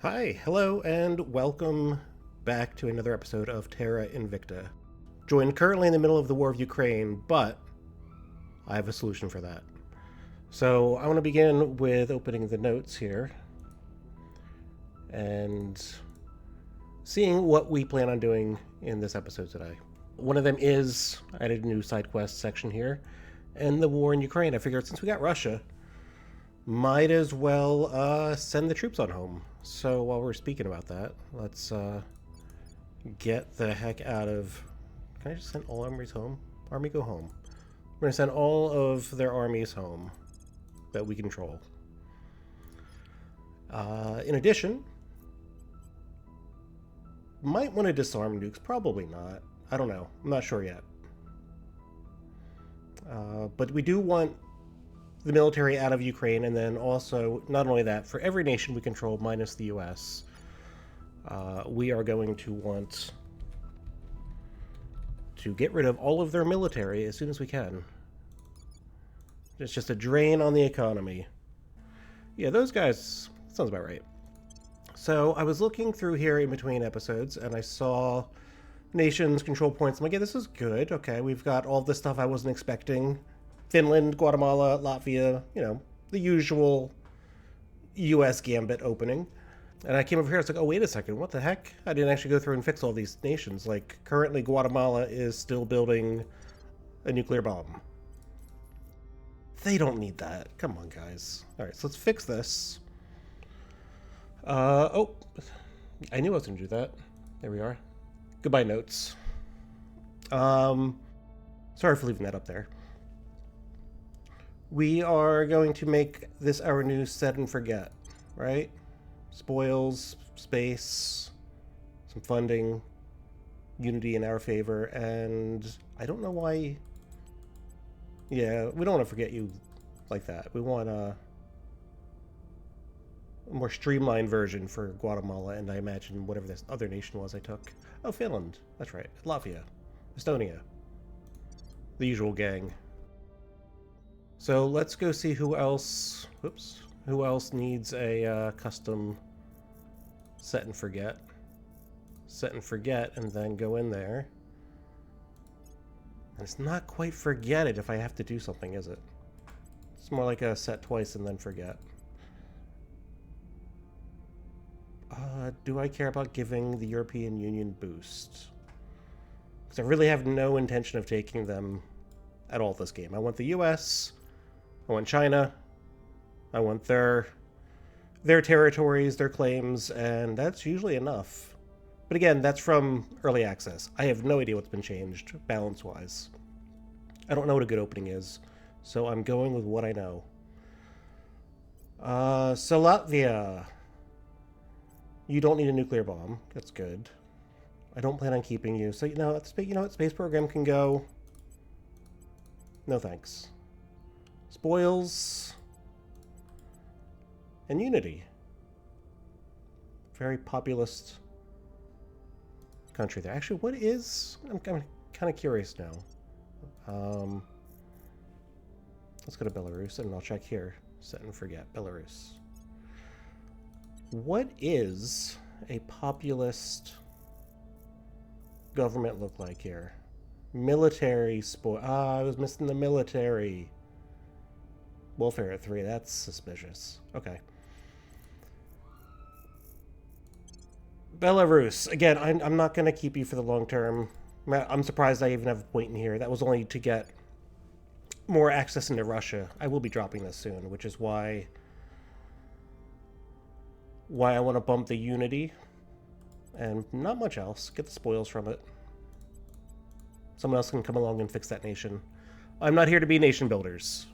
Hi, hello, and welcome back to another episode of Terra Invicta. Joined currently in the middle of the war of Ukraine, but I have a solution for that. So I want to begin with opening the notes here and seeing what we plan on doing in this episode today. One of them is I added a new side quest section here, and the war in Ukraine. I figured since we got Russia, might as well send the troops on home. So while we're speaking about that, let's get the heck out of... Can I just send all armies home? Army go home. We're going to send all of their armies home that we control. In addition, might want to disarm nukes. Probably not. I don't know. I'm not sure yet. But we do want the military out of Ukraine, and then also, not only that, for every nation we control minus the US, we are going to want to get rid of all of their military as soon as we can. It's just a drain on the economy. Yeah, those guys, sounds about right. So I was looking through here in between episodes, and I saw nations, control points. I'm like, yeah, this is good. Okay, we've got all this stuff I wasn't expecting. Finland, Guatemala, Latvia, the usual US gambit opening. And I came over here, it's like, oh, wait a second, what the heck? I didn't actually go through and fix all these nations. Like, currently Guatemala is still building a nuclear bomb. They don't need that. Come on, guys. All right, so let's fix this. Oh, I knew I was going to do that. There we are. Goodbye, notes. Sorry for leaving that up there. We are going to make this our new set and forget, right? Spoils, space, some funding, unity in our favor, and I don't know why... Yeah, we don't want to forget you like that. We want a more streamlined version for Guatemala, and I imagine whatever this other nation was I took. Oh, Finland. That's right. Latvia. Estonia. The usual gang. So let's go see who else... Whoops. Who else needs a custom set and forget. Set and forget, and then go in there. And it's not quite forget it if I have to do something, is it? It's more like a set twice and then forget. Do I care about giving the European Union boost? Because I really have no intention of taking them at all this game. I want the US, I want China, I want their territories, their claims, and that's usually enough. But again, that's from early access. I have no idea what's been changed, balance-wise. I don't know what a good opening is, so I'm going with what I know. So Latvia. You don't need a nuclear bomb. That's good. I don't plan on keeping you. So, space program can go. No thanks. Spoils. And unity. Very populist country there. Actually, what is... I'm kind of curious now. Let's go to Belarus, and I'll check here. Set and forget. Belarus. What is a populist government look like here? Military spoil... I was missing the military. Welfare at 3. That's suspicious. Okay. Belarus. Again, I'm not going to keep you for the long term. I'm surprised I even have a point in here. That was only to get more access into Russia. I will be dropping this soon, which is why I want to bump the unity. And not much else. Get the spoils from it. Someone else can come along and fix that nation. I'm not here to be nation builders.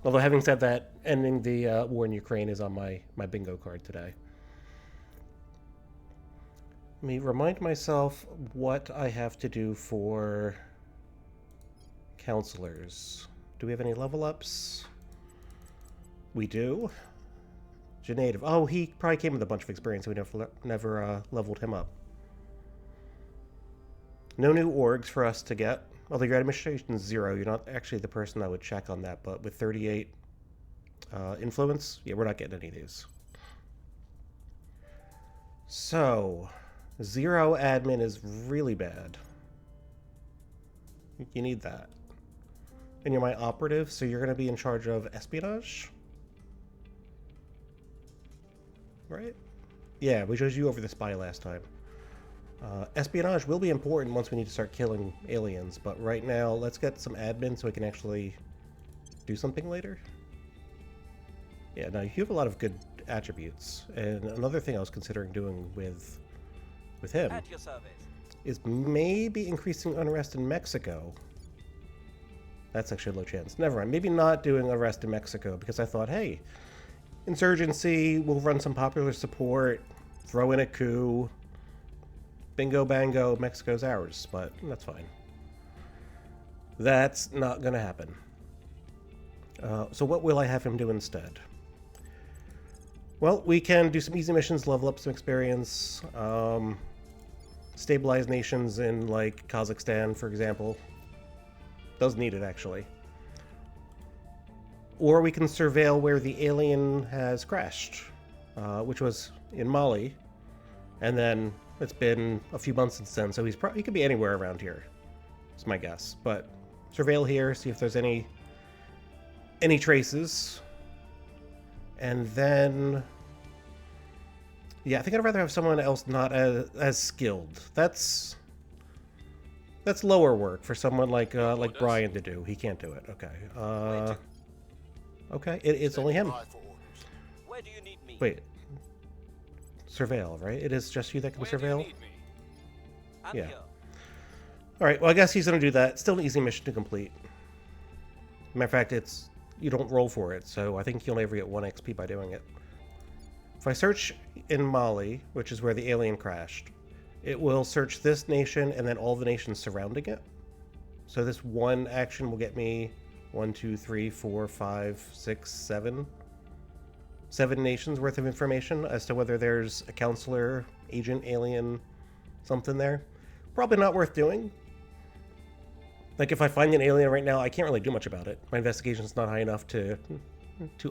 Although, having said that, ending the war in Ukraine is on my bingo card today. Let me remind myself what I have to do for counselors. Do we have any level ups? We do. Genative. Oh, he probably came with a bunch of experience, so we never leveled him up. No new orgs for us to get. Although your administration is 0, you're not actually the person I would check on that, but with 38 influence, yeah, we're not getting any of these. So, 0 admin is really bad. You need that. And you're my operative, so you're going to be in charge of espionage? Right? Yeah, we chose you over the spy last time. Espionage will be important once we need to start killing aliens, but right now, let's get some admin so we can actually do something later. Yeah, now you have a lot of good attributes, and another thing I was considering doing with him is maybe increasing unrest in Mexico. That's actually a low chance. Never mind. Maybe not doing unrest in Mexico, because I thought, hey, insurgency, we'll run some popular support, throw in a coup, bingo bango, Mexico's ours, but that's fine. That's not going to happen. So what will I have him do instead? Well, we can do some easy missions, level up some experience, stabilize nations in, like, Kazakhstan, for example. Does need it, actually. Or we can surveil where the alien has crashed, which was in Mali, and then it's been a few months since then, so he could be anywhere around here, is my guess. But surveil here, see if there's any traces, and then, yeah, I think I'd rather have someone else not as skilled. That's lower work for someone like Brian to do. He can't do it. Okay. Okay, it's only him. Where do you need me? Wait. Surveil, right? It is just you that can surveil? Yeah. Alright, well, I guess he's going to do that. Still an easy mission to complete. Matter of fact, you don't roll for it, so I think you'll never get 1 XP by doing it. If I search in Mali, which is where the alien crashed, it will search this nation and then all the nations surrounding it. So this one action will get me 1, 2, 3, 4, 5, 6, 7. 7 nations worth of information as to whether there's a counselor, agent, alien, something there. Probably not worth doing. Like, if I find an alien right now, I can't really do much about it. My investigation's not high enough to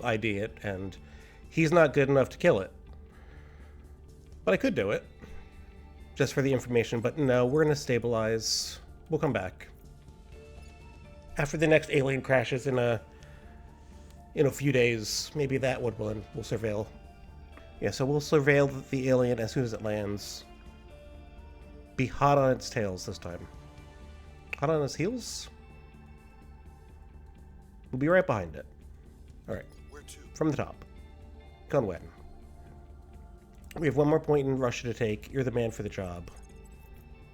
ID it, and he's not good enough to kill it. But I could do it, just for the information. But no, we're going to stabilize. We'll come back. After the next alien crashes in a few days, maybe that one we'll surveil. Yeah, so we'll surveil the alien as soon as it lands. Be hot on its tails this time. Hot on its heels? We'll be right behind it. Alright. From the top. Conwen. We have 1 more point in Russia to take. You're the man for the job.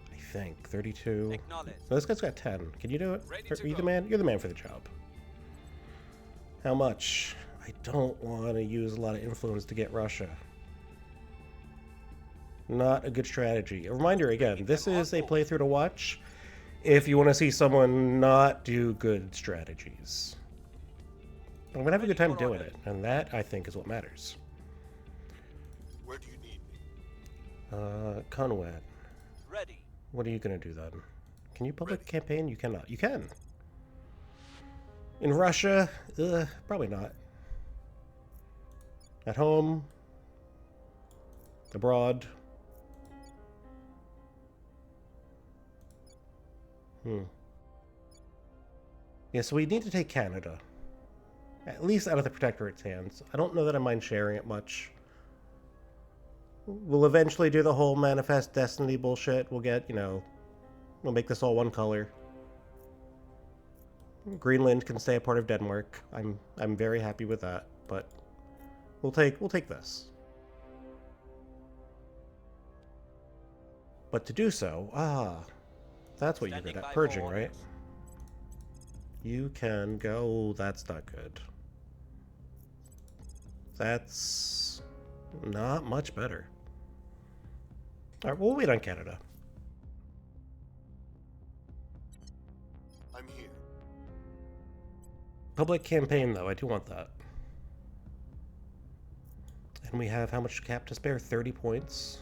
I think. 32. No, this guy's got 10. Can you do it? Are you the man? You're the man for the job. How much? I don't want to use a lot of influence to get Russia. Not a good strategy. A reminder again, this is a playthrough to watch if you want to see someone not do good strategies. I'm going to have a good time doing it, and that, I think, is what matters. Where do you need me? Conwad. Ready. What are you going to do then? Can you public campaign? You cannot. You can. In Russia? Probably not. At home? Abroad? Yeah, so we need to take Canada. At least out of the Protectorate's hands. I don't know that I mind sharing it much. We'll eventually do the whole Manifest Destiny bullshit. We'll get, we'll make this all one color. Greenland can stay a part of Denmark. I'm very happy with that, but we'll take this. But to do so, that's what you're good at. Purging, right? You can go... That's not good. That's not much better. Alright, we'll wait on Canada. I'm here. Public campaign, though. I do want that. And we have how much cap to spare? 30 points.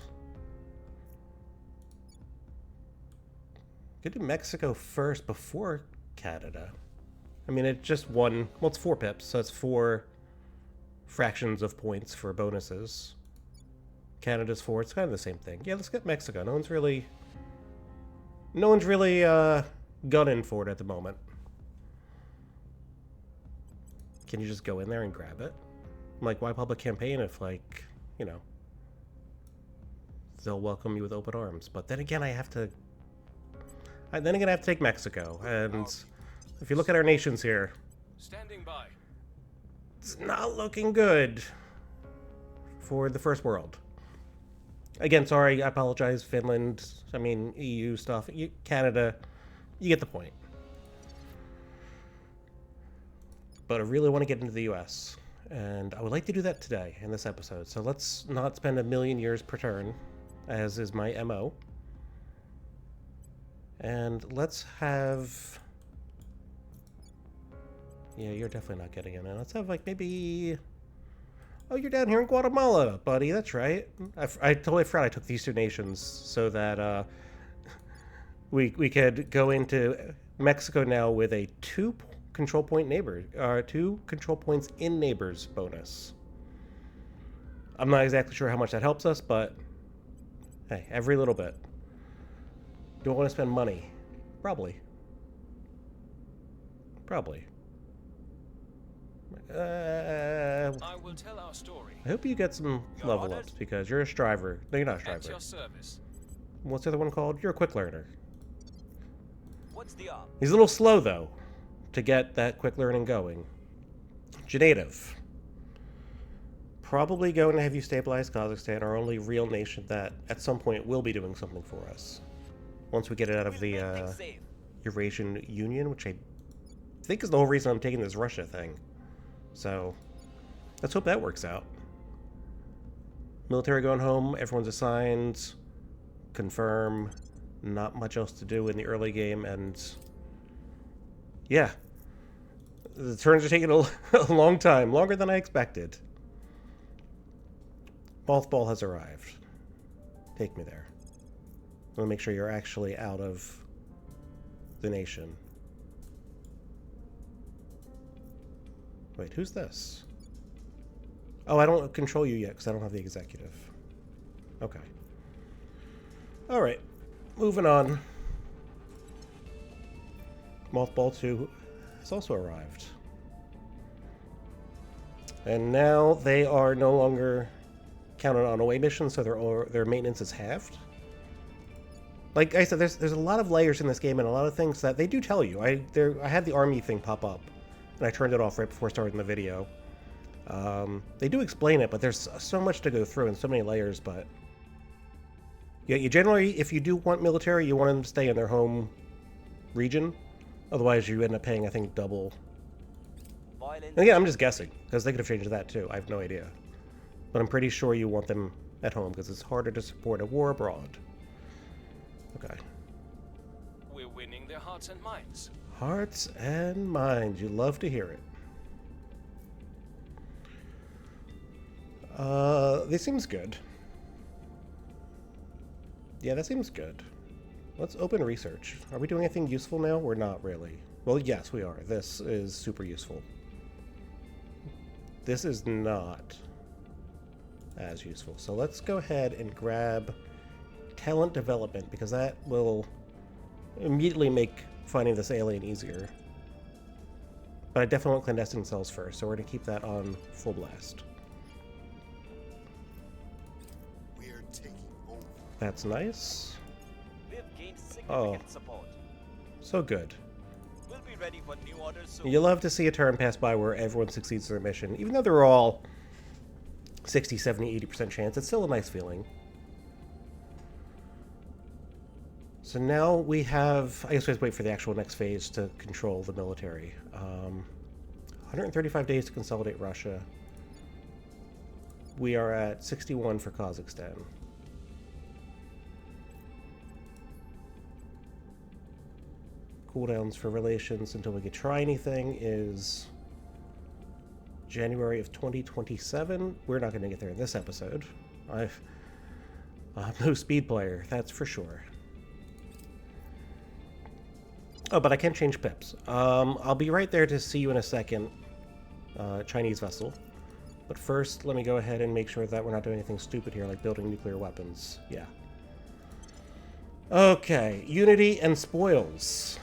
Could do Mexico first before Canada. I mean, it just won... Well, it's 4 pips, so it's 4 fractions of points for bonuses. Canada's 4. It's kind of the same thing. Yeah, let's get Mexico. No one's really gunning for it at the moment. Can you just go in there and grab it? Like, why public campaign if, like, you know, they'll welcome you with open arms? But then again, I have to take Mexico. And if you look at our nations here, Standing by. it's not looking good for the first world. Again, sorry, I apologize, Finland, I mean, EU stuff, Canada, you get the point. But I really want to get into the US, and I would like to do that today in this episode. So let's not spend 1,000,000 years per turn, as is my MO. And let's have... Yeah, you're definitely not getting in. Let's have, like, maybe... Oh, you're down here in Guatemala, buddy. That's right. I totally forgot I took these two nations so that we could go into Mexico now with a 2 control point neighbor, 2 control points in neighbors bonus. I'm not exactly sure how much that helps us, but hey, every little bit. Do I want to spend money? Probably. Probably. I will tell our story. I hope you get some level ups because you're a striver. No, you're not a At striver. your service. What's the other one called? You're a quick learner. What's the arm? He's a little slow though to get that quick learning going. Native. Probably going to have you stabilize Kazakhstan, our only real nation that at some point will be doing something for us. Once we get it out of the Eurasian Union, which I think is the whole reason I'm taking this Russia thing. So, let's hope that works out. Military going home, everyone's assigned, confirm, not much else to do in the early game, and yeah. The turns are taking a long time, longer than I expected. Mothball has arrived. Take me there. I want to make sure you're actually out of the nation. Wait, who's this? Oh, I don't control you yet because I don't have the executive. Okay. Alright. Moving on. Mothball 2 has also arrived. And now they are no longer counted on away missions, so their maintenance is halved. Like I said, there's a lot of layers in this game and a lot of things that they do tell you. I had the army thing pop up, and I turned it off right before starting the video. They do explain it, but there's so much to go through and so many layers, but... Yeah, you generally, if you do want military, you want them to stay in their home region. Otherwise, you end up paying, I think, double. And again, I'm just guessing, because they could have changed that too. I have no idea. But I'm pretty sure you want them at home, because it's harder to support a war abroad. Okay. We're winning their hearts and minds. Hearts and minds. You love to hear it. This seems good. Yeah, that seems good. Let's open research. Are we doing anything useful now? We're not really. Well, yes, we are. This is super useful. This is not as useful. So let's go ahead and grab talent development, because that will immediately make finding this alien easier. But I definitely want clandestine cells first, so we're going to keep that on full blast. We're taking over. That's nice. We've gained significant support. So good. We'll be ready for new orders soon. You love to see a turn pass by where everyone succeeds their mission. Even though they're all 60, 70, 80% chance, it's still a nice feeling. So now we have... I guess we have to wait for the actual next phase to control the military. 135 days to consolidate Russia. We are at 61 for Kazakhstan. Cooldowns for relations until we can try anything is January of 2027. We're not going to get there in this episode. I'm no speed player, that's for sure. Oh, but I can change pips. I'll be right there to see you in a second, Chinese vessel. But first, let me go ahead and make sure that we're not doing anything stupid here, like building nuclear weapons. Yeah. Okay, Unity and Spoils.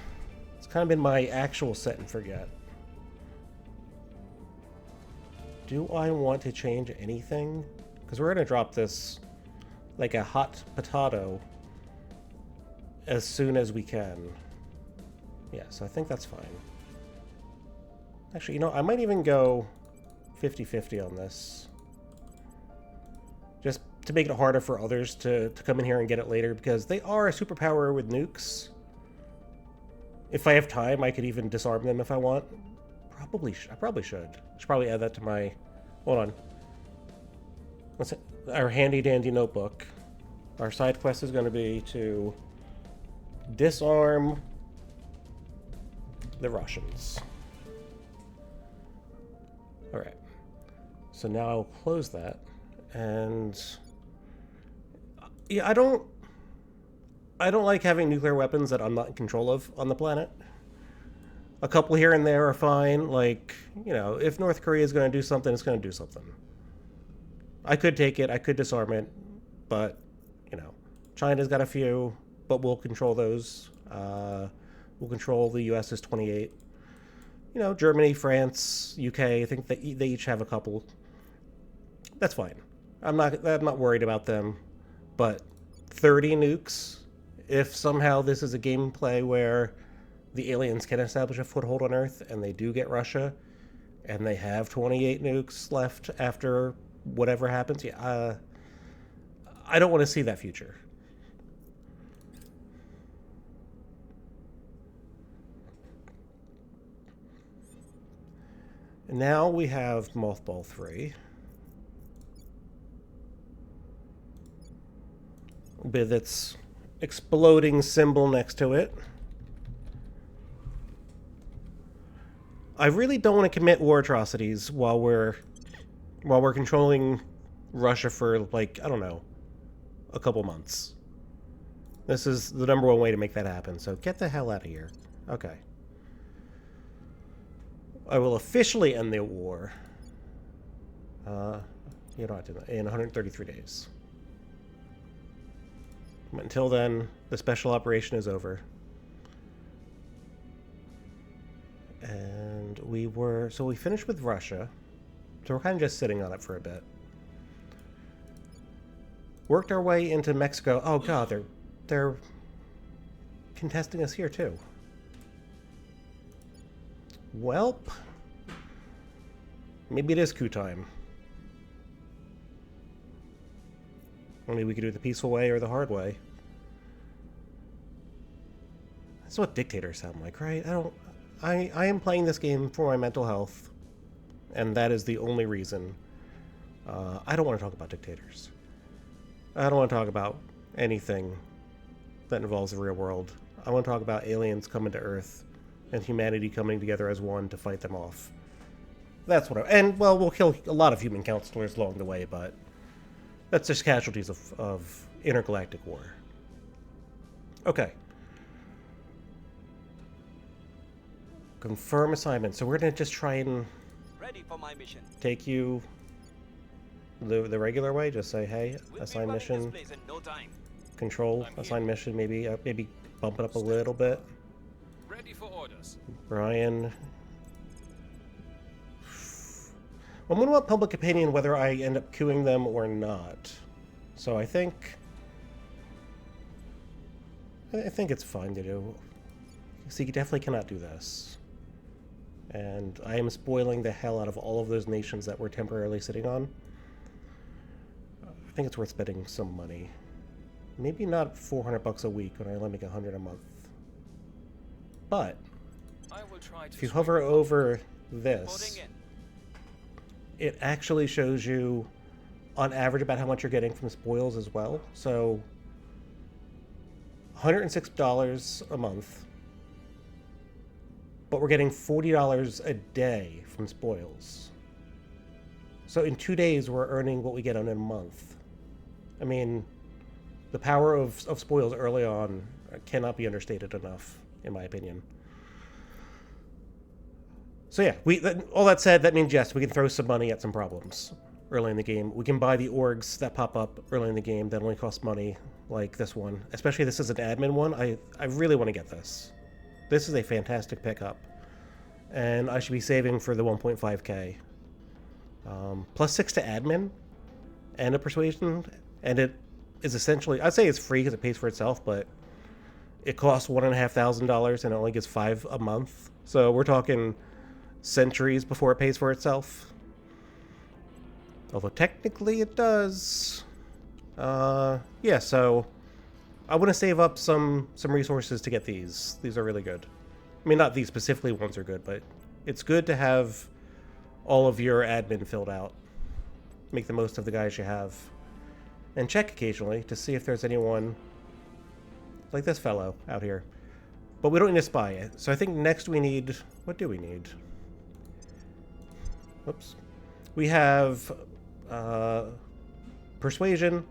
It's kind of been my actual set and forget. Do I want to change anything? Because we're going to drop this like a hot potato as soon as we can. Yeah, so I think that's fine. Actually, you know, I might even go 50-50 on this. Just to make it harder for others to come in here and get it later, because they are a superpower with nukes. If I have time, I could even disarm them if I want. I probably should. I should probably add that to my... Hold on. What's it? Our handy-dandy notebook. Our side quest is going to be to disarm the Russians. Alright. So now I'll close that. And... yeah, I don't like having nuclear weapons that I'm not in control of on the planet. A couple here and there are fine. Like, you know, if North Korea is going to do something, it's going to do something. I could take it, I could disarm it, but, you know, China's got a few, but we'll control those. We'll control the US's 28. You know, Germany, France, UK, I think they each have a couple. That's fine. I'm not worried about them, but 30 nukes, if somehow this is a gameplay where the aliens can establish a foothold on Earth and they do get Russia and they have 28 nukes left after whatever happens, yeah, I don't want to see that future. And now we have Mothball 3. With its exploding symbol next to it. I really don't want to commit war atrocities while we're controlling Russia for, like, I don't know, a couple months. This is the #1 way to make that happen, so get the hell out of here. Okay. I will officially end the war. You don't have to, in 133 days. But until then, the special operation is over. And so we finished with Russia. So we're kind of just sitting on it for a bit. Worked our way into Mexico. Oh god, they're contesting us here too. Welp. Maybe it is coup time. Maybe we could do it the peaceful way or the hard way. That's what dictators sound like, right? I am playing this game for my mental health, and that is the only reason. I don't want to talk about dictators. I don't want to talk about anything that involves the real world. I want to talk about aliens coming to Earth and humanity coming together as one to fight them off. That's what and, well, we'll kill a lot of human counselors along the way, but that's just casualties of intergalactic war. Okay. Confirm assignment. So we're going to just try and Ready for my mission. take you the regular way. Just say, hey, assign mission, This place in no time. control, assign mission, maybe bump it up a little bit. Ready for orders. Brian. I'm going to want public opinion whether I end up queuing them or not. So I think it's fine to do. See, you definitely cannot do this. And I am spoiling the hell out of all of those nations that we're temporarily sitting on. I think it's worth spending some money. Maybe not $400 a week when I only make $100 a month. But I will try to if you hover over this, Reporting in. it actually shows you on average about how much you're getting from spoils as well. So $106 a month, but we're getting $40 a day from spoils. So in 2 days, we're earning what we get in a month. I mean, the power of spoils early on cannot be understated enough, in my opinion. So yeah, all that said, that means yes, we can throw some money at some problems early in the game. We can buy the orgs that pop up early in the game that only cost money, like this one. Especially this is an admin one. I really want to get this. This is a fantastic pickup. And I should be saving for the 1.5k. Plus 6 to admin and a persuasion. And it is essentially, I'd say it's free because it pays for itself, but it costs $1,500 and it only gets 5 a month. So we're talking centuries before it pays for itself. Although technically it does. Yeah, so I want to save up some resources to get these. These are really good. I mean, not these specifically ones are good, but it's good to have all of your admin filled out. Make the most of the guys you have. And check occasionally to see if there's anyone like this fellow out here. But we don't need to spy it. So I think next we need... What do we need? Whoops. We have persuasion.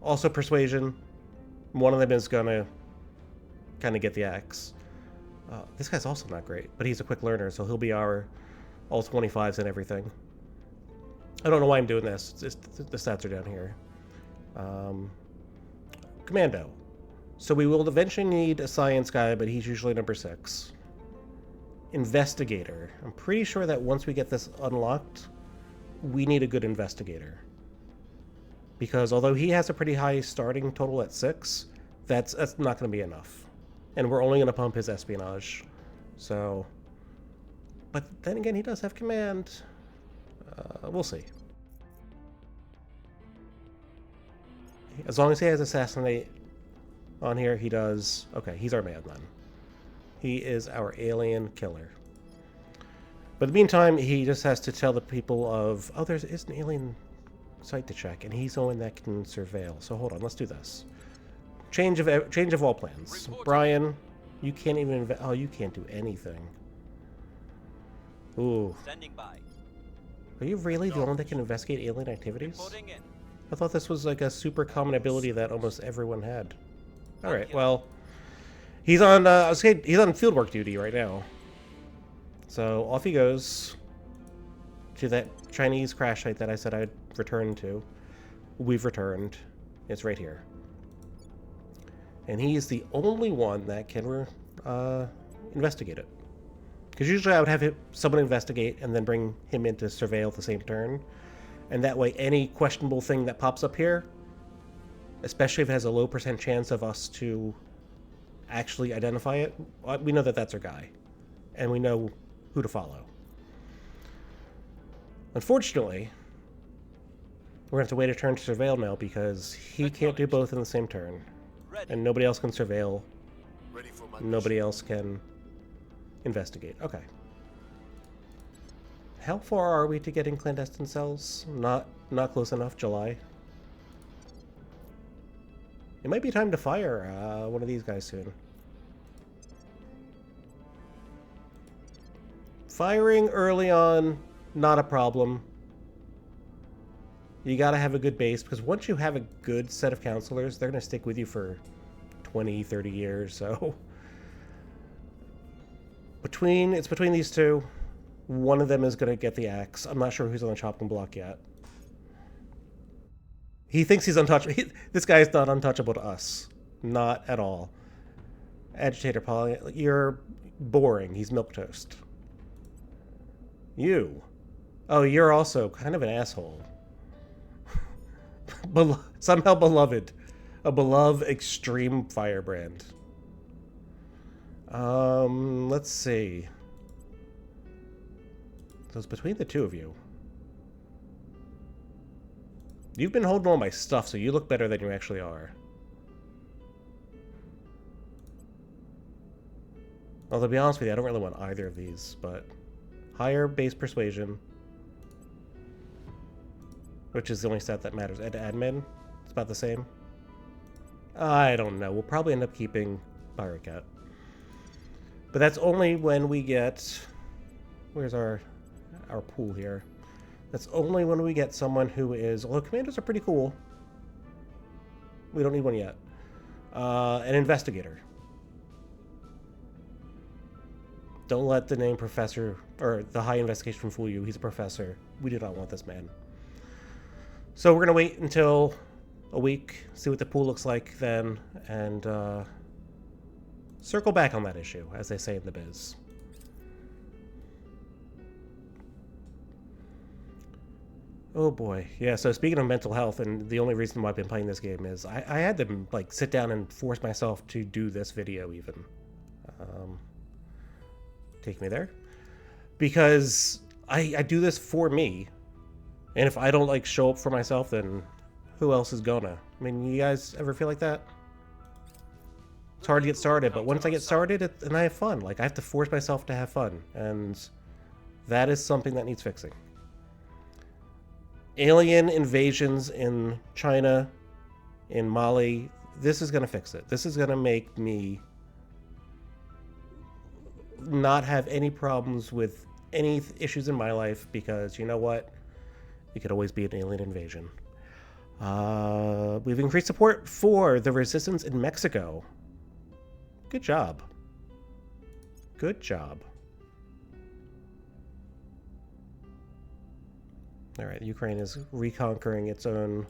Also persuasion. One of them is gonna kind of get the axe. This guy's also not great, but he's a quick learner, so he'll be our all 25s and everything. I don't know why I'm doing this. The stats are down here. Commando. So we will eventually need a science guy, but he's usually number 6. Investigator. I'm pretty sure that once we get this unlocked, we need a good investigator. Because although he has a pretty high starting total at 6, that's not going to be enough. And we're only going to pump his espionage. So... But then again, he does have command. We'll see. As long as he has assassinate on here, he does... Okay, he's our man then. He is our alien killer. But in the meantime, he just has to tell the people of... Oh, there is an alien site to check, and he's the one that can surveil. So hold on, let's do this. Change of all plans. Brian, you can't even... Oh, you can't do anything. Ooh. Standing by. Are you really the only that can investigate alien activities? I thought this was like a super common ability that almost everyone had. Alright, well... He's on fieldwork duty right now. So off he goes to that Chinese crash site that I said I'd return to. We've returned. It's right here. And he's the only one that can investigate it. Because usually I would have someone investigate and then bring him in to surveil at the same turn. And that way any questionable thing that pops up here, especially if it has a low % chance of us to actually identify it, we know that that's our guy. And we know who to follow. Unfortunately, we're going to have to wait a turn to surveil now because he can't do both in the same turn. And nobody else can surveil. Nobody else can investigate. Okay. How far are we to getting clandestine cells? Not close enough. July. It might be time to fire one of these guys soon. Firing early on, not a problem. You gotta have a good base, because once you have a good set of counselors, they're gonna stick with you for 20, 30 years, so... It's between these two. One of them is gonna get the axe. I'm not sure who's on the chopping block yet. He thinks he's untouchable. This guy is not untouchable to us. Not at all. Agitator Poly, you're boring. He's milquetoast. You. Oh, you're also kind of an asshole. Somehow beloved. A beloved extreme firebrand. Let's see. So it's between the two of you. You've been holding all my stuff, so you look better than you actually are. Although, to be honest with you, I don't really want either of these, but... Higher base persuasion. Which is the only stat that matters. And admin, it's about the same. I don't know. We'll probably end up keeping Pirate Cat. But that's only when we get... Where's our pool here? That's only when we get someone who is... Although commandos are pretty cool. We don't need one yet. An investigator. Don't let the name professor or the high investigation fool you. He's a professor. We do not want this man. So we're going to wait until a week, see what the pool looks like then, and circle back on that issue, as they say in the biz. Oh boy. Yeah, so speaking of mental health, and the only reason why I've been playing this game is I had to like sit down and force myself to do this video even. Take me there. Because I do this for me. And if I don't like show up for myself, then who else is gonna? I mean, you guys ever feel like that? It's hard to get started, but once I get started, and I have fun. Like, I have to force myself to have fun. And that is something that needs fixing. Alien invasions in China, in Mali, this is going to fix it. This is going to make me not have any problems with any issues in my life because, you know what? It could always be an alien invasion. We've increased support for the resistance in Mexico. Good job. Good job. All right, Ukraine is reconquering its own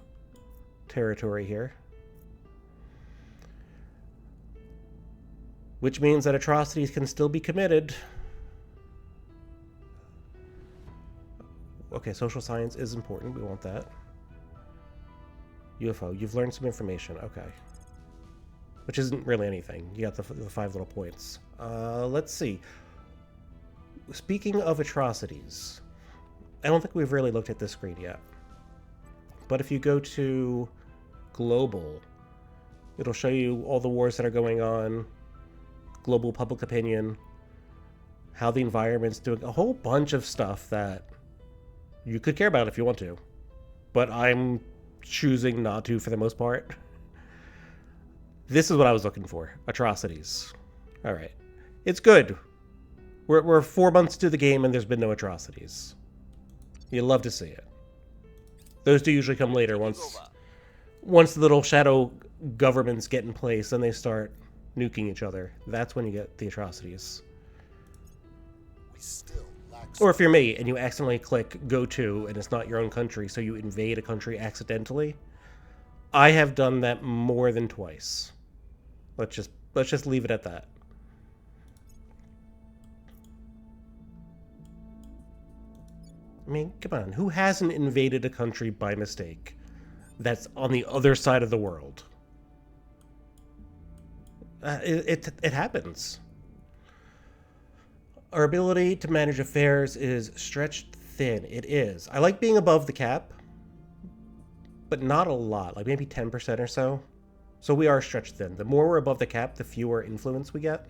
territory here. Which means that atrocities can still be committed. Okay, social science is important. We want that. UFO, you've learned some information. Okay. Which isn't really anything. You got the 5 little points. Let's see. Speaking of atrocities, I don't think we've really looked at this screen yet. But if you go to global, it'll show you all the wars that are going on, global public opinion, how the environment's doing, a whole bunch of stuff that you could care about if you want to. But I'm choosing not to for the most part. This is what I was looking for. Atrocities. All right. It's good. We're 4 months to the game and there's been no atrocities. You love to see it. Those do usually come later once the little shadow governments get in place and they start nuking each other. That's when you get the atrocities. We still lack Or if you're me and you accidentally click go to and it's not your own country, so you invade a country accidentally. I have done that more than twice. Let's just leave it at that. I mean, come on. Who hasn't invaded a country by mistake that's on the other side of the world? It happens. Our ability to manage affairs is stretched thin. It is. I like being above the cap, but not a lot. Like maybe 10% or so. So we are stretched thin. The more we're above the cap, the fewer influence we get.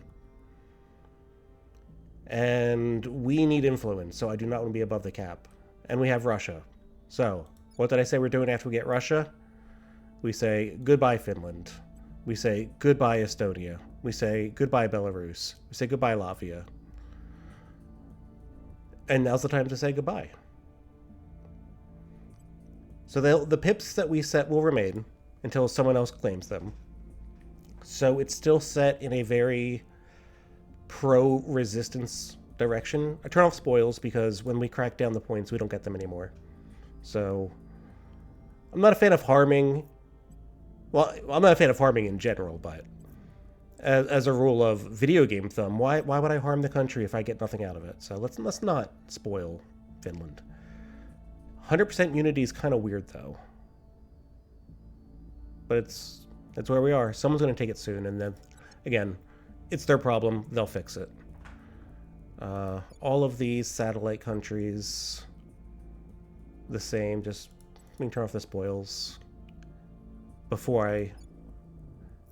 And we need influence, so I do not want to be above the cap. And we have Russia. So, what did I say we're doing after we get Russia? We say goodbye Finland. We say goodbye Estonia. We say goodbye Belarus. We say goodbye Latvia. And now's the time to say goodbye. So the pips that we set will remain until someone else claims them. So it's still set in a very pro-resistance direction. I turn off spoils because when we crack down the points, we don't get them anymore. So I'm not a fan of harming. Well, I'm not a fan of harming in general, but as a rule of video game thumb, why would I harm the country if I get nothing out of it? So let's not spoil Finland. 100% unity is kind of weird though. But it's where we are. Someone's going to take it soon, and then again, it's their problem. They'll fix it. All of these satellite countries, the same. Just let me turn off the spoils before I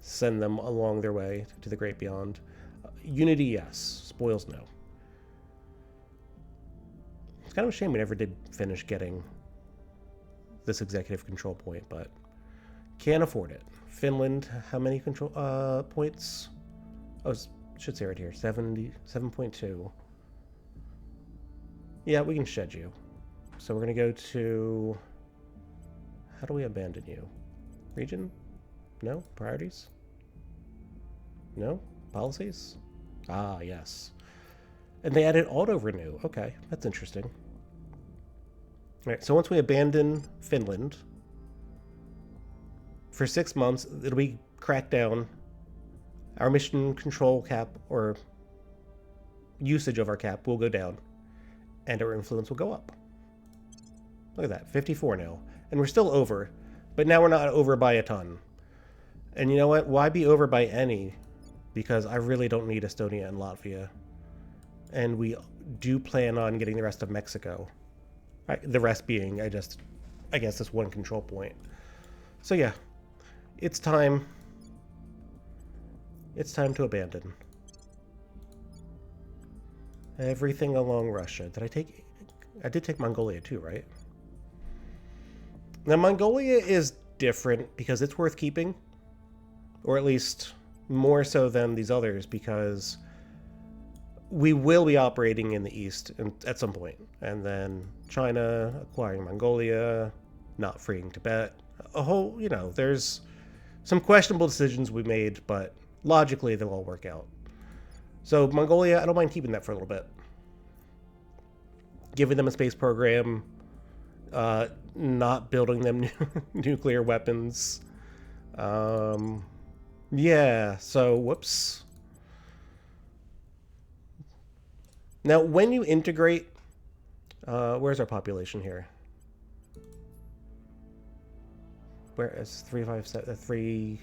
send them along their way to the great beyond. Unity, yes. Spoils, no. It's kind of a shame we never did finish getting this executive control point, but can't afford it. Finland, how many control points? Oh, it should say right here, 77.2. Yeah, we can shed you. So we're going to go to... How do we abandon you? Region? No? Priorities? No? Policies? Ah, yes. And they added auto-renew. Okay, that's interesting. Alright, so once we abandon Finland, for 6 months, it'll be cracked down. Our mission control cap, or usage of our cap, will go down. And our influence will go up. Look at that, 54 now. And we're still over, but now we're not over by a ton. And you know what? Why be over by any? Because I really don't need Estonia and Latvia. And we do plan on getting the rest of Mexico. The rest being, I guess, this one control point. So yeah, it's time. It's time to abandon everything along Russia. Did I take... I did take Mongolia too, right? Now, Mongolia is different because it's worth keeping. Or at least more so than these others, because we will be operating in the east at some point. And then China acquiring Mongolia, not freeing Tibet. A whole, you know, there's some questionable decisions we made, but logically they'll all work out. So Mongolia, I don't mind keeping that for a little bit. Giving them a space program, not building them nuclear weapons. Yeah, so whoops. Now, when you integrate, where's our population here? Where is 3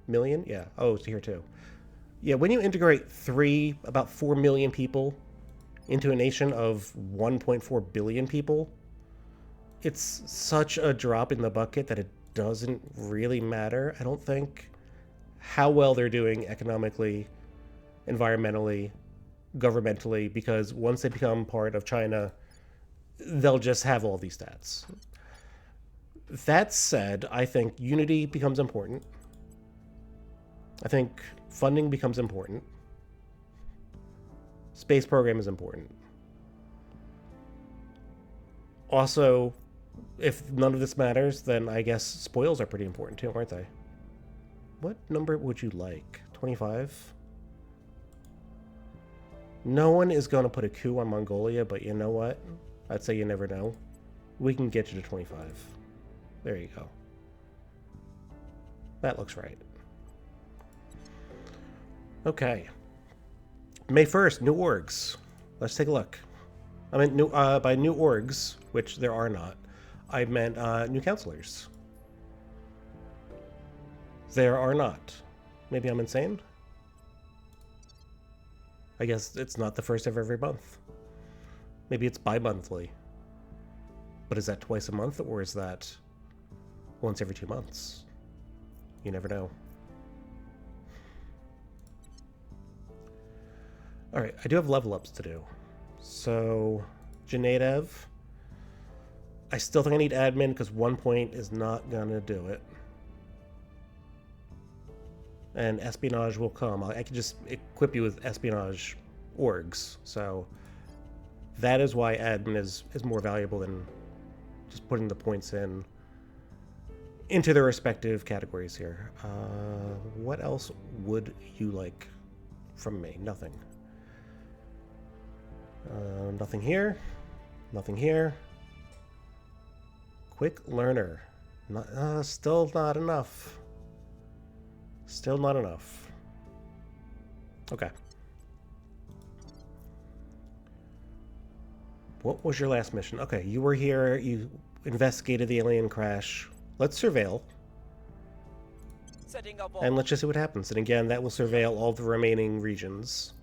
million? Yeah. Oh, it's here too. Yeah, when you integrate about 4 million people into a nation of 1.4 billion people, it's such a drop in the bucket that it doesn't really matter, I don't think, how well they're doing economically, environmentally, governmentally, because once they become part of China, they'll just have all these stats. That said, I think unity becomes important. I think funding becomes important. Space program is important. Also, if none of this matters, then I guess spoils are pretty important too, aren't they? What number would you like? 25? No one is going to put a coup on Mongolia, but you know what? I'd say you never know. We can get you to 25. There you go. That looks right. Okay. May 1st, new orgs. Let's take a look. I meant new, by new orgs, which there are not, I meant new counselors. There are not. Maybe I'm insane? I guess it's not the first of every month. Maybe it's bi-monthly. But is that twice a month, or is that once every 2 months? You never know. Alright, I do have level ups to do. So, Genedev. I still think I need admin because 1 point is not gonna do it. And espionage will come. I can just equip you with espionage orgs. So that is why admin is more valuable than just putting the points into their respective categories here. What else would you like from me? Nothing. Nothing here. Nothing here. Quick learner. Still not enough. Still not enough. Okay. What was your last mission? Okay, you were here, you investigated the alien crash. Let's surveil. And let's just see what happens. And again, that will surveil all the remaining regions.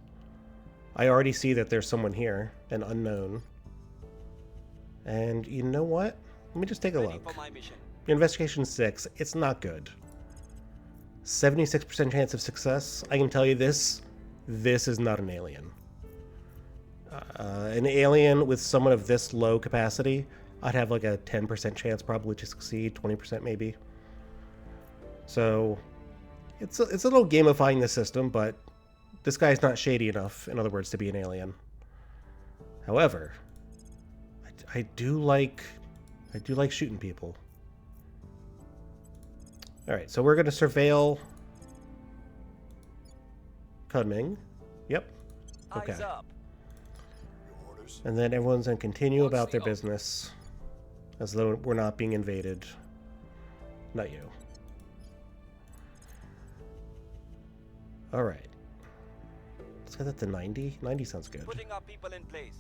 I already see that there's someone here, an unknown. And you know what? Let me just take a look. Investigation 6, it's not good. 76% chance of success. I can tell you this is not an alien. An alien with someone of this low capacity, I'd have like a 10% chance probably to succeed, 20% maybe. So it's a little gamifying the system, but this guy's not shady enough, in other words, to be an alien. However, I do like shooting people. Alright, so we're going to surveil Kunming. Yep. Okay. Eyes up. And then everyone's going to continue What's about the their business as though we're not being invaded. Not you. Alright. Let's get that to 90. 90 sounds good. Putting our people in place.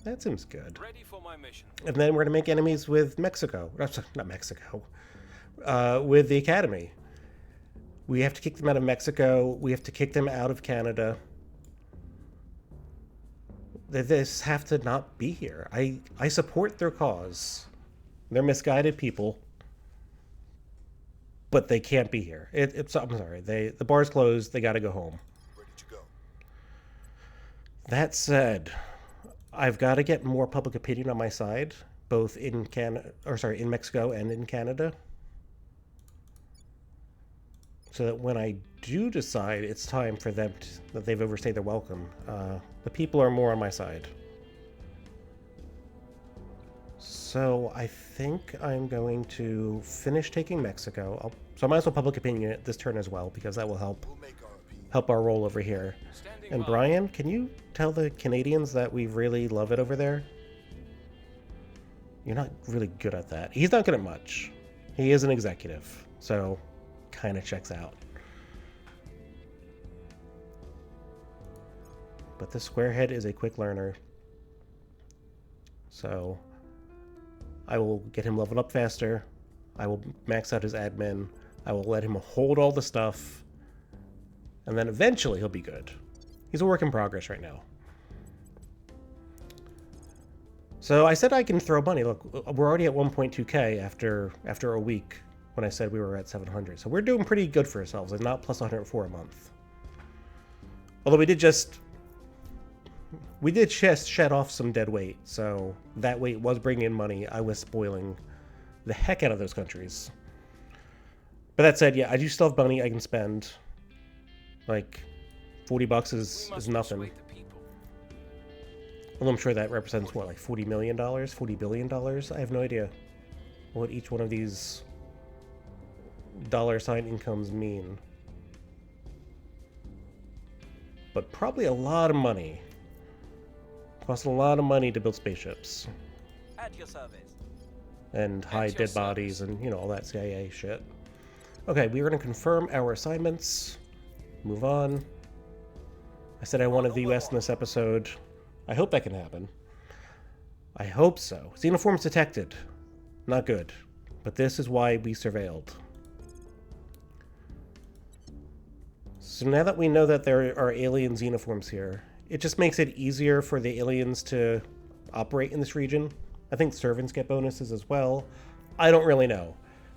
That seems good. Ready for my mission. And then we're going to make enemies with Mexico. Not Mexico. With the Academy. We have to kick them out of Mexico. We have to kick them out of Canada. They just have to not be here. I support their cause. They're misguided people. But they can't be here. I'm sorry. The bar's closed. They got to go home. Ready to go. That said, I've got to get more public opinion on my side, both in in Mexico and in Canada. So that when I do decide it's time for them that they've overstayed their welcome, the people are more on my side. So I think I'm going to finish taking Mexico. So I might as well public opinion it this turn as well, because that will help We'll make our appeal. our role over here. Standing And by. Brian, can you tell the Canadians that we really love it over there? You're not really good at that. He's not good at much. He is an executive, so kind of checks out. But this squarehead is a quick learner. So I will get him leveled up faster. I will max out his admin. I will let him hold all the stuff. And then eventually he'll be good. He's a work in progress right now. So I said I can throw money. Look, we're already at 1.2k after a week when I said we were at 700. So we're doing pretty good for ourselves and not plus 104 a month. Although we did just shed off some dead weight. So that weight was bringing in money. I was spoiling the heck out of those countries. But that said, yeah, I do still have money I can spend. Like, 40 bucks We is must nothing. persuade the people. Well, I'm sure that represents, what, like $40 million? $40 billion? I have no idea what each one of these dollar sign incomes mean. But probably a lot of money. Costs a lot of money to build spaceships. At your service. And hide your dead bodies and, all that CIA shit. Okay, we're going to confirm our assignments. Move on. I said I wanted the US in this episode. I hope that can happen. I hope so. Xenoforms detected. Not good. But this is why we surveilled. So now that we know that there are alien xenoforms here, it just makes it easier for the aliens to operate in this region. I think servants get bonuses as well. I don't really know.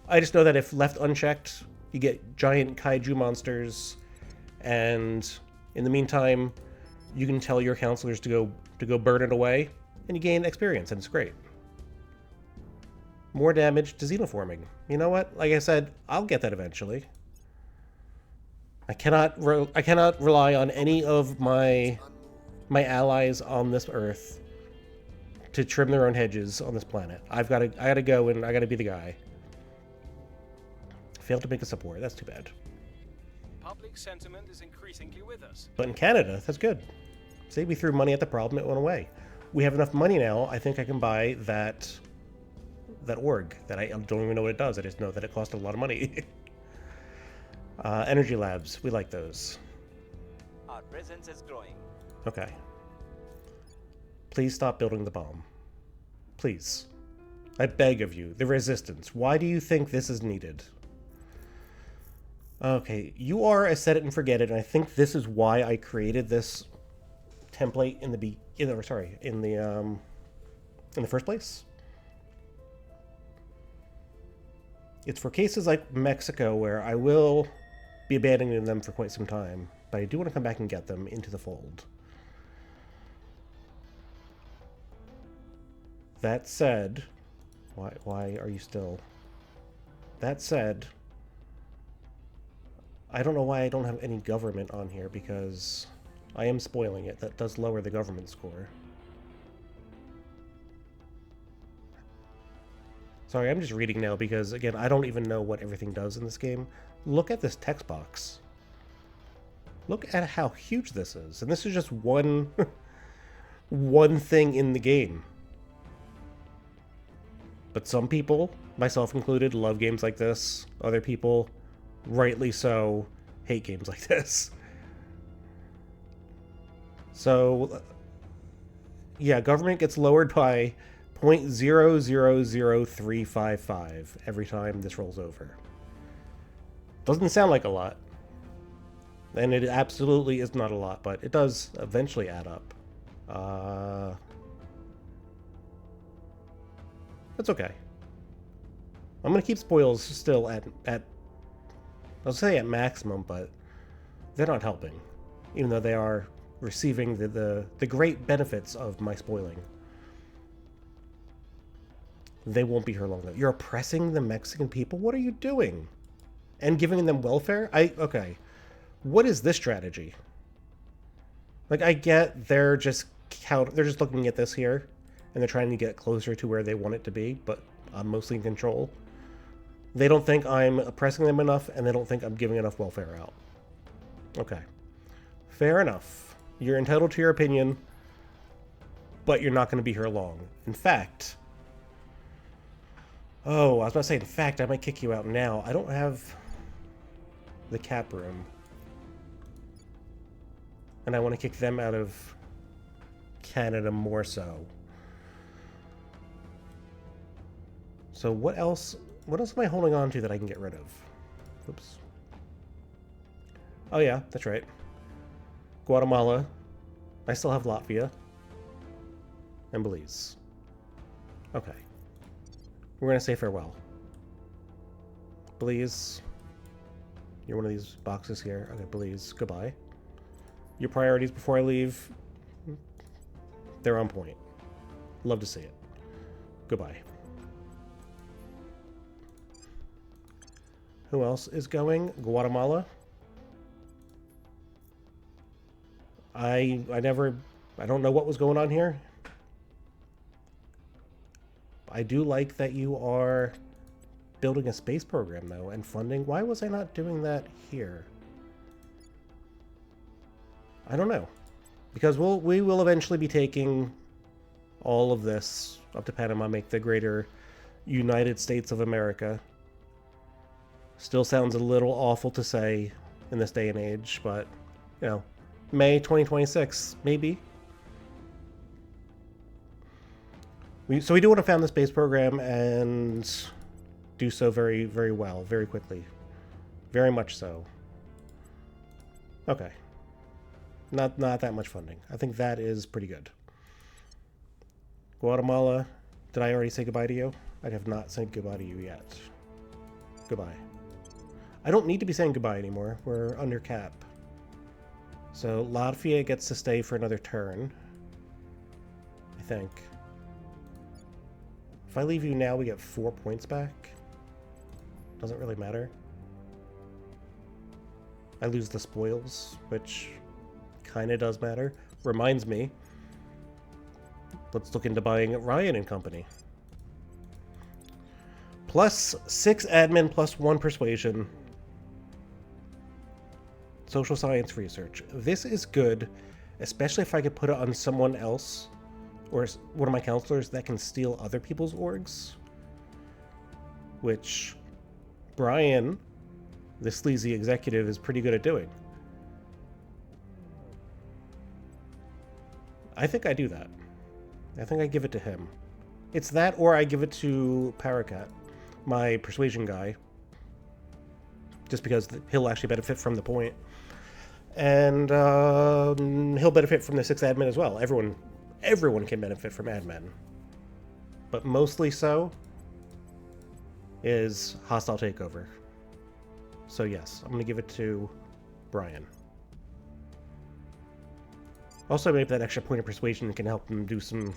I just know that if left unchecked, you get giant kaiju monsters, and in the meantime, you can tell your counselors to go burn it away, and you gain experience, and it's great. More damage to xenoforming. You know what? Like I said, I'll get that eventually. I cannot rely on any of my allies on this Earth to trim their own hedges on this planet. I gotta go and I gotta be the guy. Failed to make a support. That's too bad. Public sentiment is increasingly with us. But in Canada, that's good. Say we threw money at the problem, it went away. We have enough money now. I think I can buy that org that I don't even know what it does. I just know that it cost a lot of money. Energy labs, we like those. Our presence is growing. Okay. Please stop building the bomb. Please. I beg of you. The resistance. Why do you think this is needed? Okay, you are a set it and forget it, and I think this is why I created this template in the first place. It's for cases like Mexico where I will be abandoning them for quite some time, but I do want to come back and get them into the fold. That said, why are you still? That said, I don't know why I don't have any government on here, because I am spoiling it. That does lower the government score. Sorry, I'm just reading now because, again, I don't even know what everything does in this game. Look at this text box. Look at how huge this is. And this is just one one thing in the game. But some people, myself included, love games like this. Other people, rightly so, hate games like this. So, yeah, government gets lowered by 0.000355 every time this rolls over. Doesn't sound like a lot. And it absolutely is not a lot, but it does eventually add up. That's okay. I'm going to keep spoils still at I'll say at maximum, but they're not helping. Even though they are receiving the great benefits of my spoiling. They won't be here long though. You're oppressing the Mexican people? What are you doing? And giving them welfare? Okay. What is this strategy? Like, I get they're just looking at this here, and they're trying to get closer to where they want it to be, but I'm mostly in control. They don't think I'm oppressing them enough, and they don't think I'm giving enough welfare out. Okay. Fair enough. You're entitled to your opinion, but you're not going to be here long. In fact... Oh, I was about to say, in fact, I might kick you out now. I don't have the cap room. And I want to kick them out of Canada more so. So what else am I holding on to that I can get rid of? Oops. Oh yeah, that's right. Guatemala. I still have Latvia. And Belize. Okay. We're going to say farewell. Belize. You're one of these boxes here. Okay, Belize. Goodbye. Your priorities before I leave, they're on point. Love to see it. Goodbye. Who else is going? Guatemala. I don't know what was going on here. I do like that you are building a space program, though, and funding. Why was I not doing that here? I don't know. Because we will eventually be taking all of this up to Panama, make the greater United States of America. Still sounds a little awful to say in this day and age, but, you know, May 2026, maybe. So we do want to found the space program and do so very, very well, very quickly. Very much so. Okay. Not that much funding. I think that is pretty good. Guatemala, did I already say goodbye to you? I have not said goodbye to you yet. Goodbye. I don't need to be saying goodbye anymore. We're under cap. So Latvia gets to stay for another turn. I think. If I leave you now, we get 4 points back. Doesn't really matter. I lose the spoils, which kind of does matter. Reminds me, let's look into buying Ryan and Company. Plus 6 admin, plus 1 persuasion. Social science research. This is good, especially if I could put it on someone else, or one of my counselors that can steal other people's orgs. Which Brian, the sleazy executive, is pretty good at doing. I think I do that. I think I give it to him. It's that, or I give it to Paracat, my persuasion guy. Just because he'll actually benefit from the point. And he'll benefit from the 6 admin as well. Everyone can benefit from admin. But mostly so is hostile takeover. So yes, I'm going to give it to Brian. Also, maybe that extra point of persuasion can help him do some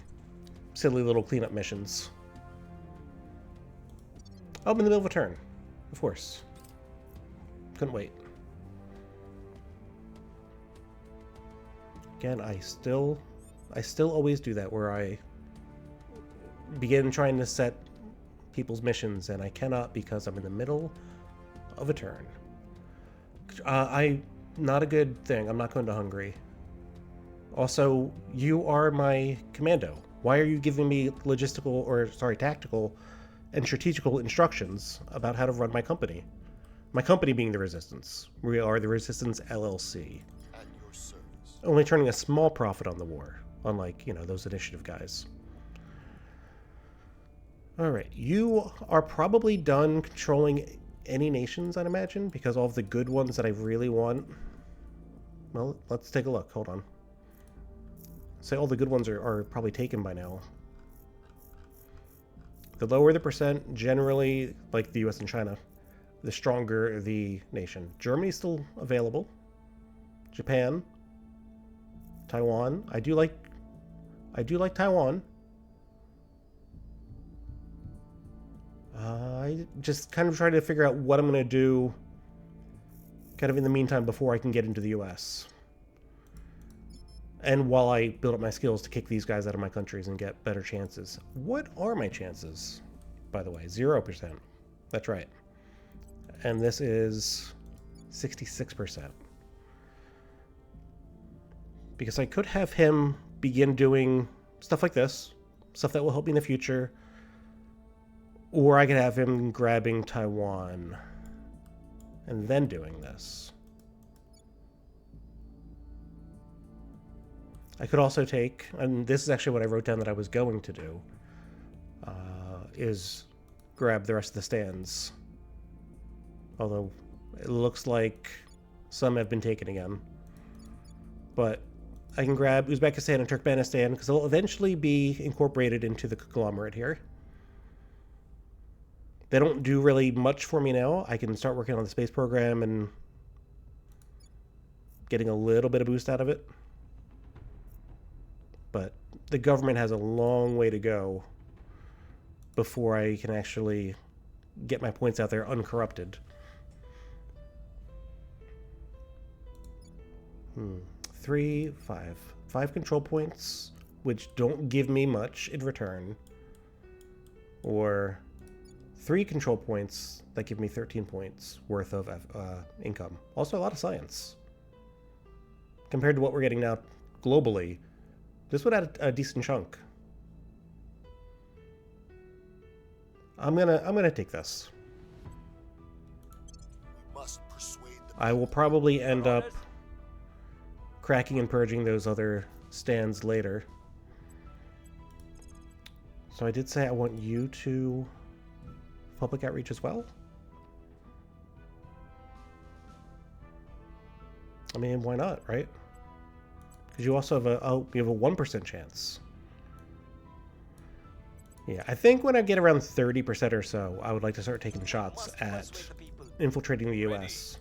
silly little cleanup missions. Oh, I'm in the middle of a turn. Of course. Couldn't wait. Again, I still always do that, where I begin trying to set people's missions, and I cannot because I'm in the middle of a turn. Not a good thing. I'm not going to Hungary. Also, you are my commando. Why are you giving me tactical and strategical instructions about how to run my company? My company being the Resistance. We are the Resistance LLC. At your service. Only turning a small profit on the war, unlike, those initiative guys. Alright, you are probably done controlling any nations, I'd imagine, because all of the good ones that I really want... Well, let's take a look. Hold on. Say all the good ones are probably taken by now. The lower the percent, generally, like the US and China, the stronger the nation. Germany's still available. Japan. Taiwan. I do like Taiwan. I just kind of try to figure out what I'm going to do kind of in the meantime before I can get into the US. And while I build up my skills to kick these guys out of my countries and get better chances. What are my chances, by the way? 0%. That's right. And this is 66%. Because I could have him begin doing stuff like this, stuff that will help me in the future, or I could have him grabbing Taiwan and then doing this. I could also take, and this is actually what I wrote down that I was going to do, is grab the rest of the stands. Although it looks like some have been taken again. But I can grab Uzbekistan and Turkmenistan because they'll eventually be incorporated into the conglomerate here. They don't do really much for me now. I can start working on the space program and getting a little bit of boost out of it. But the government has a long way to go before I can actually get my points out there uncorrupted. 3, 5. 5 control points, which don't give me much in return. Or 3 control points that give me 13 points worth of income. Also a lot of science. Compared to what we're getting now globally, this would add a decent chunk. I'm gonna take this. We must persuade the I will probably end up cracking and purging those other stands later. So I did say I want you to public outreach as well. I mean, why not, right? Because you also have you have a 1% chance. Yeah, I think when I get around 30% or so, I would like to start taking shots at infiltrating the US.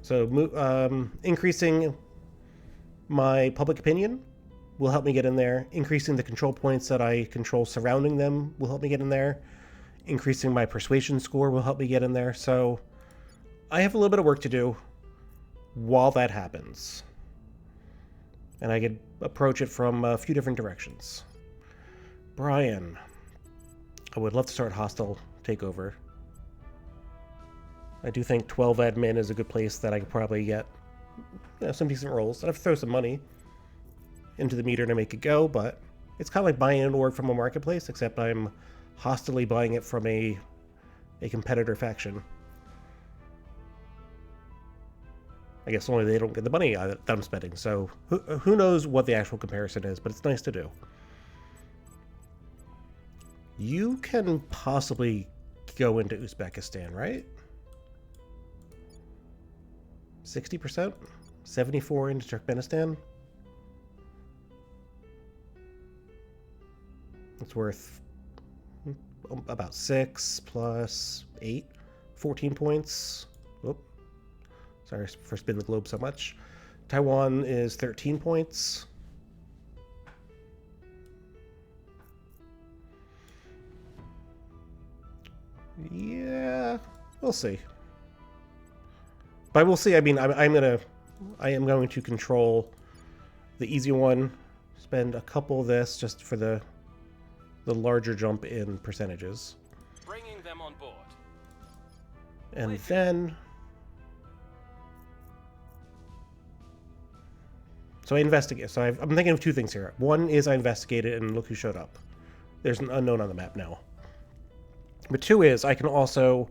So increasing my public opinion will help me get in there. Increasing the control points that I control surrounding them will help me get in there. Increasing my persuasion score will help me get in there. So I have a little bit of work to do while that happens. And I could approach it from a few different directions. Brian, I would love to start hostile takeover. I do think 12 admin is a good place that I could probably get some decent rolls. I'd have to throw some money into the meter to make it go, but it's kind of like buying an org from a marketplace, except I'm hostilely buying it from a competitor faction. I guess only they don't get the money that I'm spending, so who knows what the actual comparison is, but it's nice to do. You can possibly go into Uzbekistan, right? 60%? 74 into Turkmenistan? It's worth about 6 plus 8, 14 points. Whoop. Sorry for spinning the globe so much. Taiwan is 13 points. Yeah, we'll see. By we'll see, I mean I am going to control the easy one. Spend a couple of this just for the larger jump in percentages. Bringing them on board. And then So I investigate. So I'm thinking of two things here. One is I investigated and look who showed up. There's an unknown on the map now. But two is I can also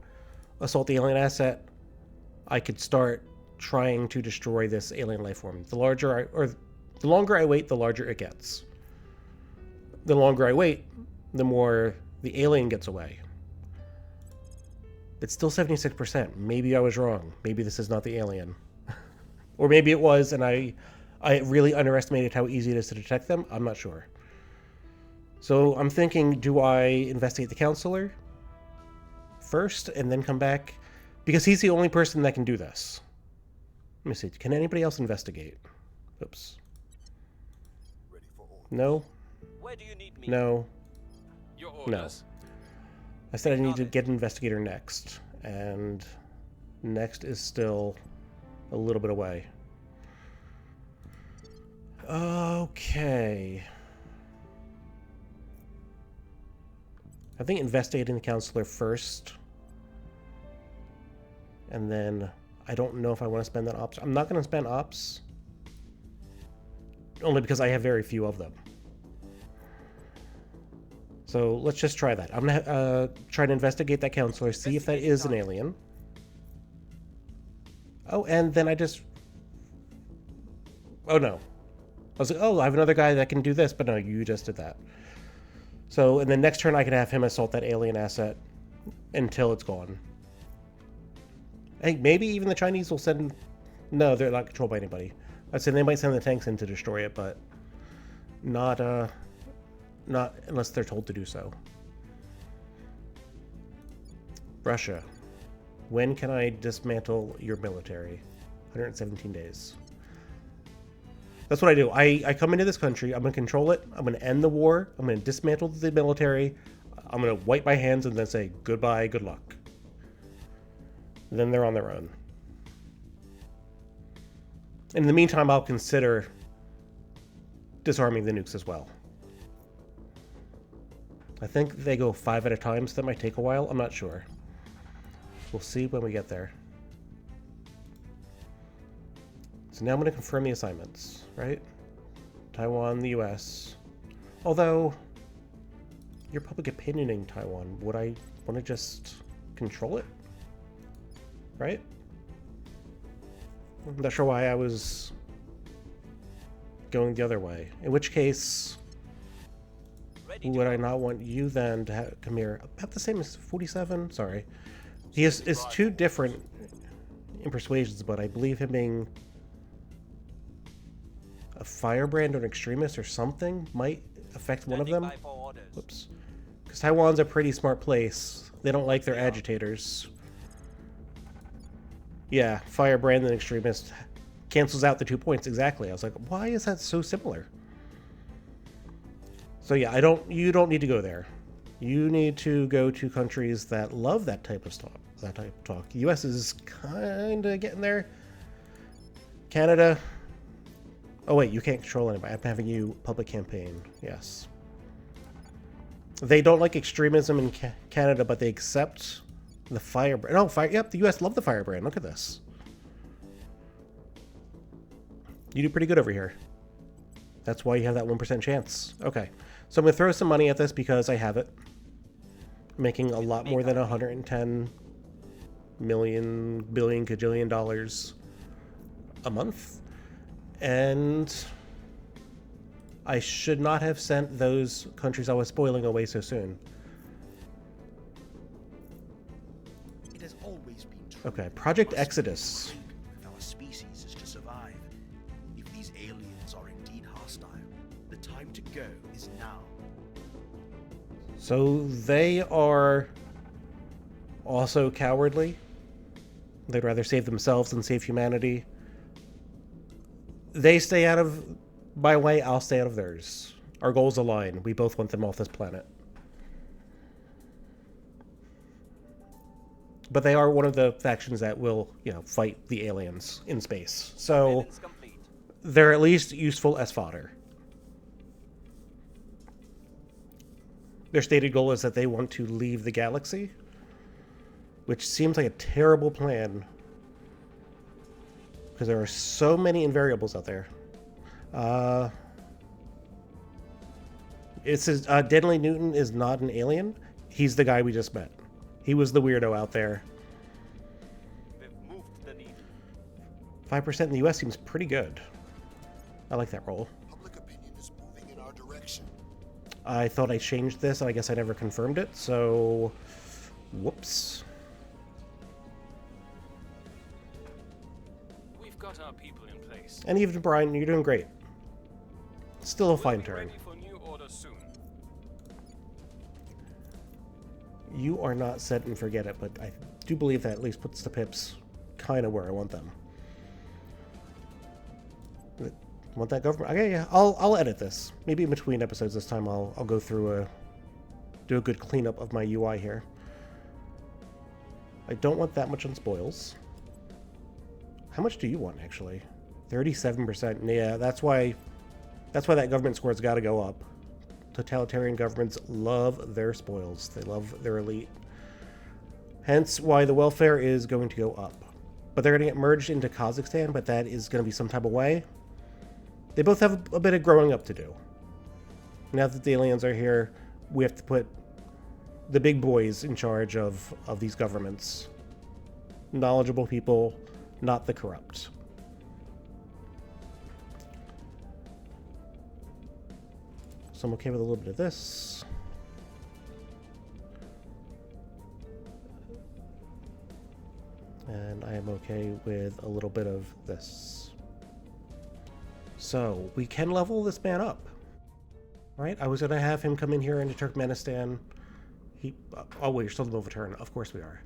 assault the alien asset. I could start trying to destroy this alien life form. The longer I wait, the larger it gets. The longer I wait, the more the alien gets away. It's still 76%. Maybe I was wrong. Maybe this is not the alien. Or maybe it was, and I really underestimated how easy it is to detect them. I'm not sure. So I'm thinking, do I investigate the counselor first and then come back? Because he's the only person that can do this. Let me see. Can anybody else investigate? Oops. Ready for orders. No? Where do you need me? No. Your No. orders. I said I need to get an investigator next. And next is still a little bit away. Okay. I think investigating the counselor first. And then I don't know if I want to spend that ops. I'm not going to spend ops. Only because I have very few of them. So let's just try that. I'm going to try to investigate that counselor, see if that is an alien. Oh, and then I just... Oh, no. I was like, oh, I have another guy that can do this, but no, you just did that. So in the next turn, I can have him assault that alien asset until it's gone. Hey, maybe even the Chinese will send... No, they're not controlled by anybody. I'd say they might send the tanks in to destroy it, but not unless they're told to do so. Russia. When can I dismantle your military? 117 days. That's what I do. I come into this country, I'm going to control it, I'm going to end the war, I'm going to dismantle the military, I'm going to wipe my hands and then say goodbye, good luck. Then they're on their own. In the meantime, I'll consider disarming the nukes as well. I think they go 5 at a time, so that might take a while. I'm not sure. We'll see when we get there. So now I'm going to confirm the assignments, right? Taiwan, the US. Although, you're public opinioning Taiwan. Would I want to just control it? Right? I'm not sure why I was going the other way. In which case, would I not want you then to come here? About the same as 47? Sorry. He is two different in persuasions, but I believe him being a firebrand or an extremist or something might affect one of them. Whoops. Because Taiwan's a pretty smart place. They don't like their agitators. Yeah, firebrand and extremist cancels out the 2 points exactly. I was like, why is that so similar? So yeah, you don't need to go there. You need to go to countries that love that type of talk. The US is kind of getting there. Canada. Oh wait, you can't control anybody. I'm having you public campaign. Yes. They don't like extremism in Canada, but they accept the firebrand. Oh, yep, the US love the firebrand. Look at this. You do pretty good over here. That's why you have that 1% chance. Okay. So I'm going to throw some money at this because I have it. Making a lot more than 110 million, billion, cajillion dollars a month. And I should not have sent those countries I was spoiling away so soon. It has always been true. Okay, Project Exodus. If our species is to survive, if these aliens are indeed hostile, the time to go is now. So they are also cowardly. They'd rather save themselves than save humanity. They stay out of my way, I'll stay out of theirs. Our goals align. We both want them off this planet. But they are one of the factions that will, fight the aliens in space. So they're at least useful as fodder. Their stated goal is that they want to leave the galaxy, which seems like a terrible plan because there are so many invariables out there. It says Denley Newton is not an alien. He's the guy we just met. He was the weirdo out there. They've moved the needle. 5% in the US seems pretty good. I like that roll. Public opinion is moving in our direction. I thought I changed this, and I guess I never confirmed it, so... Whoops. We've got our people in place. And even Brian, you're doing great. Still a fine We'll be turn. ready for new orders soon. You are not set and forget it, but I do believe that at least puts the pips kind of where I want them. Want that government? Okay, yeah, I'll edit this. Maybe in between episodes this time I'll go through do a good cleanup of my UI here. I don't want that much on spoils. How much do you want actually? 37%. Yeah, that's why that government score's got to go up. Totalitarian governments love their spoils. They love their elite. Hence why the welfare is going to go up. But they're going to get merged into Kazakhstan, but that is going to be some type of way. They both have a bit of growing up to do. Now that the aliens are here, we have to put the big boys in charge of these governments. Knowledgeable people, not the corrupt. So I'm okay with a little bit of this. And I am okay with a little bit of this. So we can level this man up. Right? I was going to have him come in here into Turkmenistan. Oh wait, you're still in the middle of a turn. Of course we are.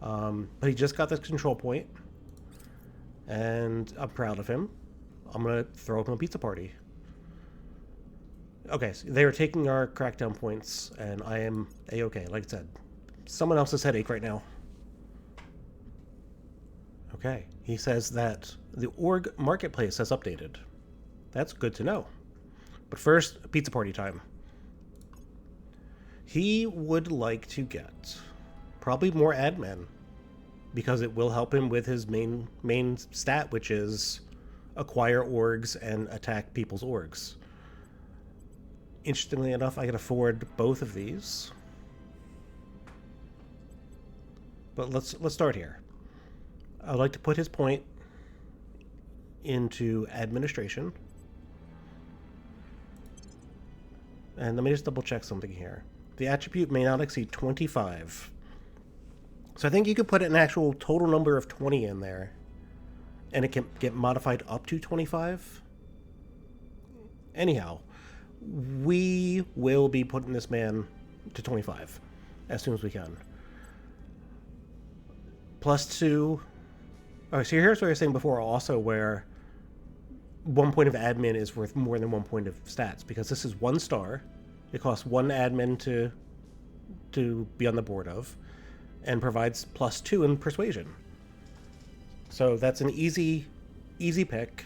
But he just got this control point. And I'm proud of him. I'm going to throw him a pizza party. Okay, so they are taking our crackdown points, and I am A-okay, like I said. Someone else's headache right now. Okay, he says that the org marketplace has updated. That's good to know. But first, pizza party time. He would like to get probably more admin, because it will help him with his main stat, which is acquire orgs and attack people's orgs. Interestingly enough, I can afford both of these. But let's start here. I'd like to put his point into administration. And let me just double check something here. The attribute may not exceed 25. So I think you could put an actual total number of 20 in there, and it can get modified up to 25. Anyhow, we will be putting this man to 25 as soon as we can. +2. Oh, so here's what I was saying before also, where 1 point of admin is worth more than 1 point of stats, because this is 1 star. It costs 1 admin to be on the board of, and provides +2 in persuasion. So that's an easy pick.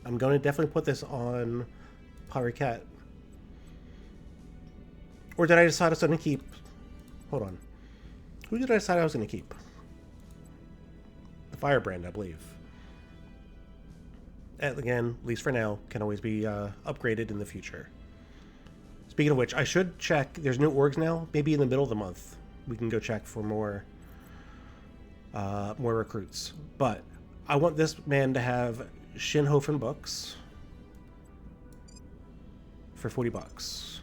I'm going to definitely put this on Pyricat. Or did I decide I was going to keep... Hold on. Who did I decide I was going to keep? The Firebrand, I believe. And again, at least for now, can always be upgraded in the future. Speaking of which, I should check. There's new orgs now. Maybe in the middle of the month, we can go check for more recruits. But I want this man to have Shinhofen books for $40.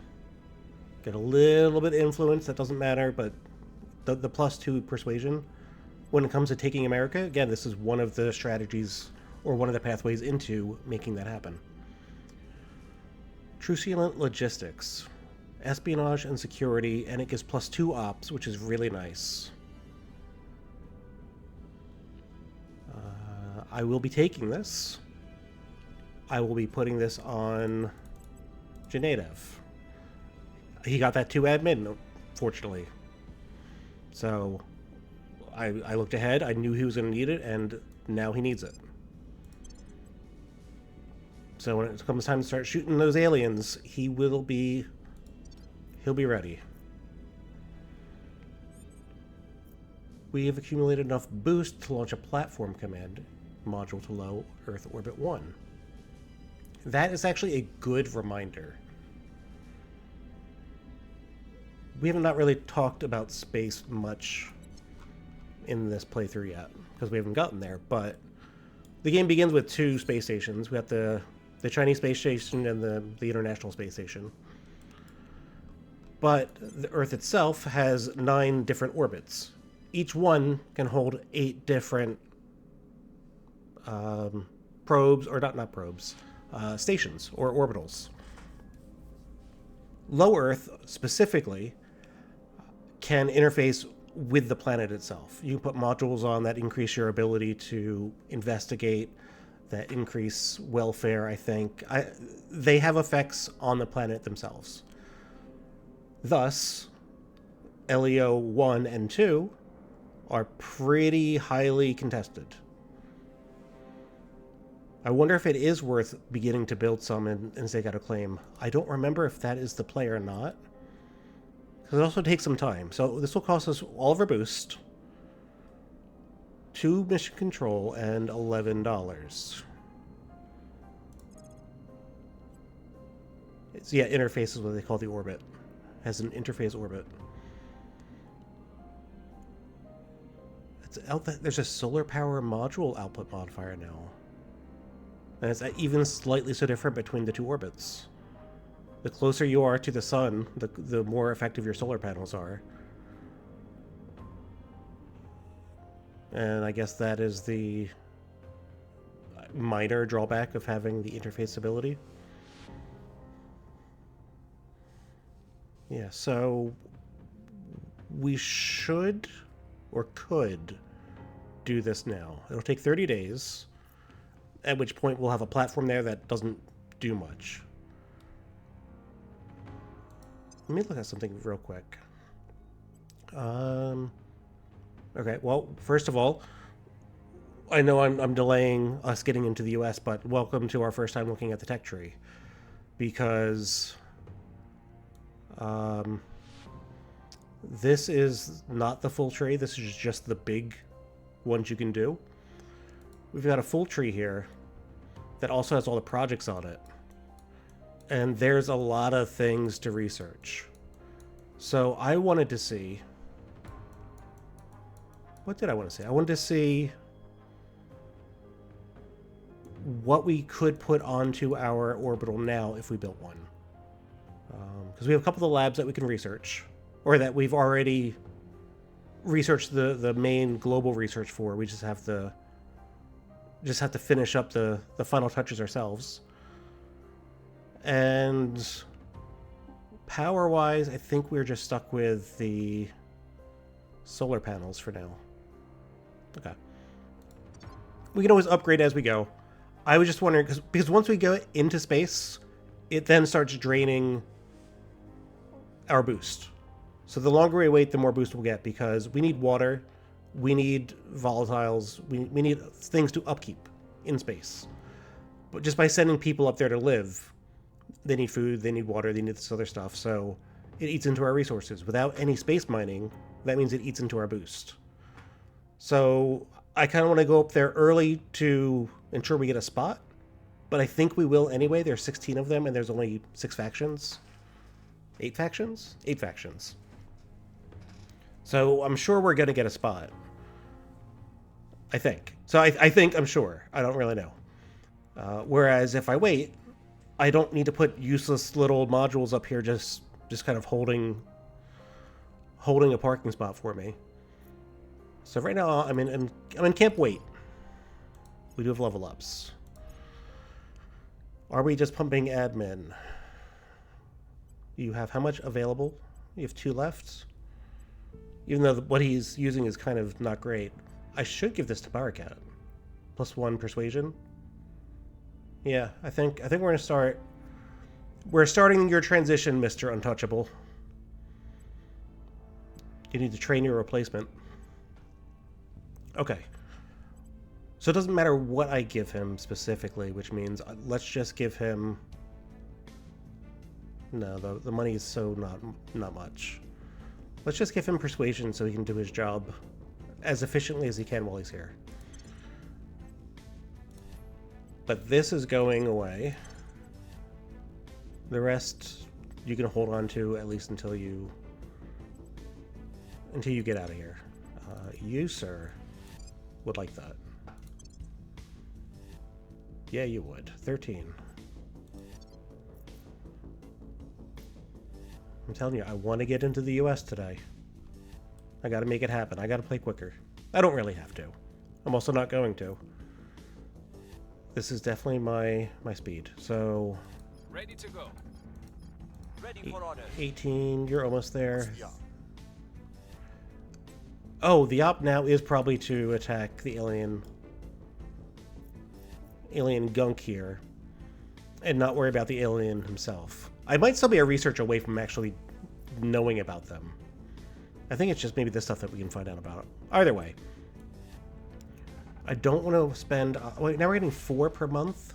Get a little bit of influence. That doesn't matter, but the +2 persuasion. When it comes to taking America, again, this is one of the strategies or one of the pathways into making that happen. Truculent logistics, espionage and security, and it gives +2 ops, which is really nice. I will be taking this. I will be putting this on Genedev. He got that 2 admin, fortunately. So I looked ahead. I knew he was going to need it, and now he needs it. So when it comes time to start shooting those aliens, he'll be ready. We have accumulated enough boost to launch a platform command module to low Earth orbit 1. That is actually a good reminder. We have not really talked about space much in this playthrough yet, because we haven't gotten there, but the game begins with 2 space stations. We have the Chinese space station and the International Space Station. But the Earth itself has 9 different orbits. Each one can hold 8 different probes, or not probes, stations or orbitals. Low Earth, specifically, can interface with the planet itself. You can put modules on that increase your ability to investigate, that increase welfare, I think. They have effects on the planet themselves. Thus, LEO 1 and 2 are pretty highly contested. I wonder if it is worth beginning to build some and stake out a claim. I don't remember if that is the play or not. Because it also takes some time. So this will cost us all of our boost, 2 mission control, and $11. It's, yeah, interface is what they call the orbit. Has an interface orbit. There's a solar power module output modifier now. And it's even slightly so different between the 2 orbits. The closer you are to the sun, the more effective your solar panels are. And I guess that is the minor drawback of having the interface ability. Yeah, so we should or could do this now. It'll take 30 days, at which point we'll have a platform there that doesn't do much. Let me look at something real quick. Okay, well, first of all, I know I'm delaying us getting into the US, but welcome to our first time looking at the tech tree. Because this is not the full tree, this is just the big ones you can do. We've got a full tree here that also has all the projects on it. And there's a lot of things to research. So I wanted to see... What did I want to see? I wanted to see what we could put onto our orbital now if we built one. Because we have a couple of the labs that we can research, or that we've already researched the main global research for. We just have to finish up the final touches ourselves. And power-wise, I think we're just stuck with the solar panels for now. Okay. We can always upgrade as we go. I was just wondering, because once we go into space, it then starts draining our boost. So the longer we wait, the more boost we'll get, because we need water, we need volatiles, we need things to upkeep in space. But just by sending people up there to live, they need food, they need water, they need this other stuff, so it eats into our resources. Without any space mining, that means it eats into our boost. So I kind of want to go up there early to ensure we get a spot, but I think we will anyway. There's 16 of them, and there's only 6 factions. 8 factions? 8 factions. So I'm sure we're going to get a spot. I think. So I'm sure. I don't really know. Whereas if I wait, I don't need to put useless little modules up here just kind of holding a parking spot for me. So right now I'm in camp wait. We do have level ups. Are we just pumping admin? You have how much available? You have 2 left. Even though what he's using is kind of not great. I should give this to Barakat. +1 persuasion. Yeah, I think we're gonna start. We're starting your transition, Mr. Untouchable. You need to train your replacement. Okay. So it doesn't matter what I give him specifically, which means let's just give him... No, the money is so not much. Let's just give him persuasion so he can do his job as efficiently as he can while he's here. But this is going away. The rest you can hold on to at least until you get out of here. You, sir, would like that. Yeah, you would. 13. I'm telling you, I want to get into the US today. I gotta make it happen. I gotta play quicker. I don't really have to. I'm also not going to. This is definitely my speed. So Ready to go. Ready for orders. 18, you're almost there. Yeah. Oh, the op now is probably to attack the alien gunk here and not worry about the alien himself. I might still be a research away from actually knowing about them. I think it's just maybe the stuff that we can find out about. Either way. I don't want to spend... wait, now we're getting 4 per month?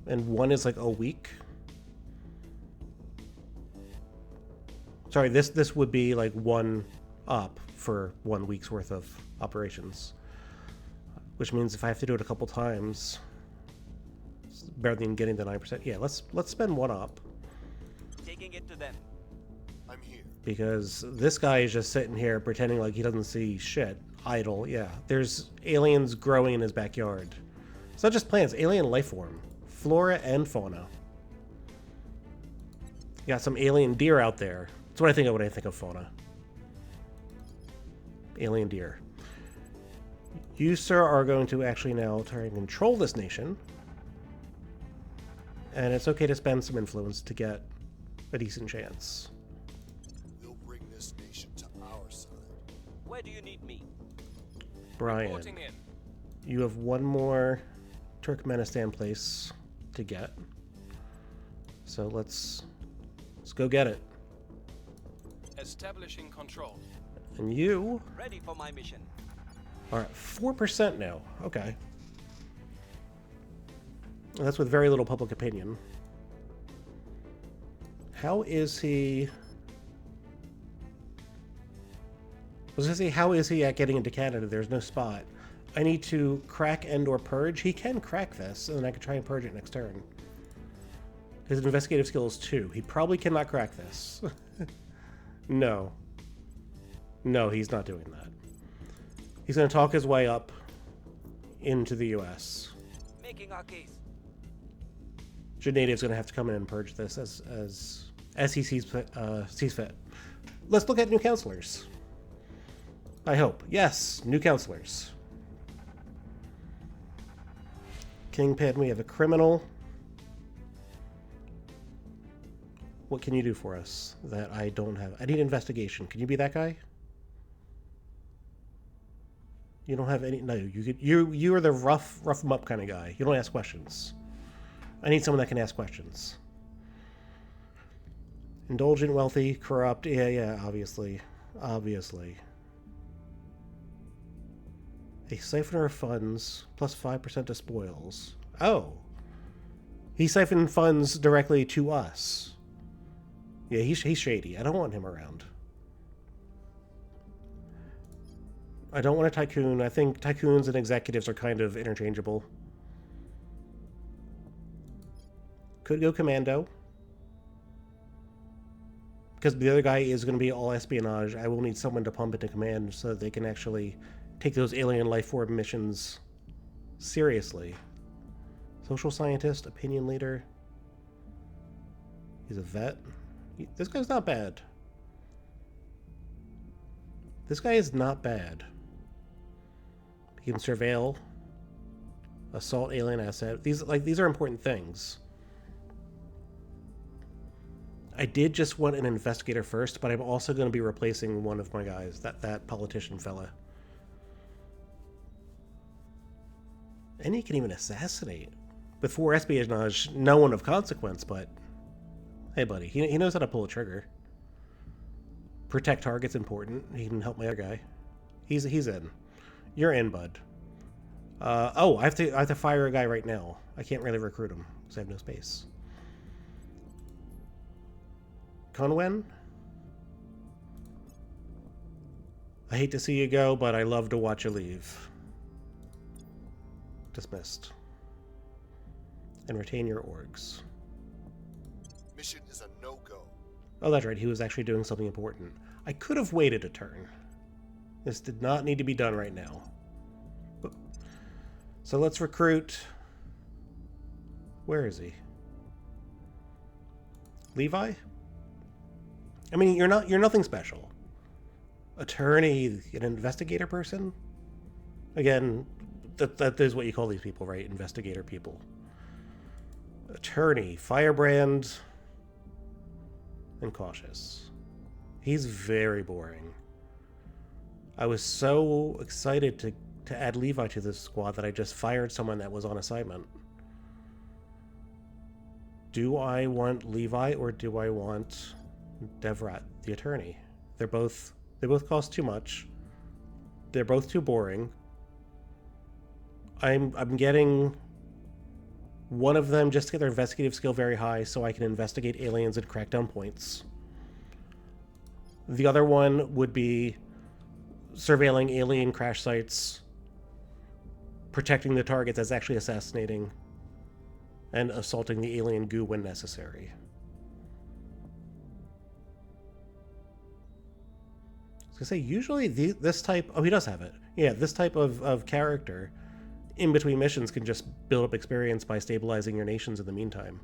And 1 is like a week? Sorry, this would be like 1 up for 1 week's worth of operations. Which means if I have to do it a couple times, it's better than getting the 9%. Yeah, let's spend 1 up. Taking it to them. I'm here. Because this guy is just sitting here pretending like he doesn't see shit. Idle, yeah. There's aliens growing in his backyard. It's not just plants, alien life form. Flora and fauna. You got some alien deer out there. That's what I think of when I think of fauna. Alien deer. You, sir, are going to actually now try and control this nation. And it's okay to spend some influence to get a decent chance. We'll bring this nation to our side. Where do you need me? Brian, Reporting in. you have 1 more Turkmenistan place to get. So let's go get it. Establishing control. And you Ready for my mission. are at 4% now. Okay. And that's with very little public opinion. How is he... I was going to say, how is he at getting into Canada? There's no spot. I need to crack and or purge. He can crack this, and then I can try and purge it next turn. His investigative skill is 2. He probably cannot crack this. No. No, he's not doing that. He's going to talk his way up into the U.S. Making our case. Janadia's going to have to come in and purge this as he sees fit. Let's look at new counselors. I hope. Yes, new counselors. Kingpin, we have a criminal. What can you do for us that I don't have? I need investigation. Can you be that guy? You don't have any. No, you are the rough them up kind of guy. You don't ask questions. I need someone that can ask questions. Indulgent, wealthy, corrupt. Yeah, obviously. A siphoner of funds plus 5% to spoils. Oh. He siphoned funds directly to us. Yeah, he's shady. I don't want him around. I don't want a tycoon. I think tycoons and executives are kind of interchangeable. Could go commando. Because the other guy is going to be all espionage. I will need someone to pump into command so that they can actually take those alien life form missions seriously. Social scientist, opinion leader. He's a vet. This guy's not bad. This guy is not bad. He can surveil, assault alien asset. These are important things. I did just want an investigator first, but I'm also going to be replacing one of my guys, that politician fella. And he can even assassinate. Before espionage, no one of consequence, but hey, buddy, he knows how to pull a trigger. Protect target's important. He can help my other guy. He's in. You're in, bud. Oh, I have to fire a guy right now. I can't really recruit him because I have no space. Conwen? I hate to see you go, but I love to watch you leave. Dismissed. And retain your orgs. mission is a no-go. Oh, that's right. He was actually doing something important. I could have waited a turn. This did not need to be done right now. So let's recruit... Where is he? Levi? I mean, you're nothing special. Attorney, an investigator person? Again, that is what you call these people, right? Investigator people. Attorney, firebrand, and cautious. He's very boring. I was so excited to add Levi to this squad that I just fired someone that was on assignment. Do I want Levi or do I want Devrat, the attorney? They both cost too much. They're both too boring. I'm getting one of them just to get their investigative skill very high so I can investigate aliens and crack down points. The other one would be surveilling alien crash sites, protecting the targets as actually assassinating, and assaulting the alien goo when necessary. I was gonna say, usually this type... Oh, he does have it. Yeah, this type of character in between missions can just build up experience by stabilizing your nations in the meantime.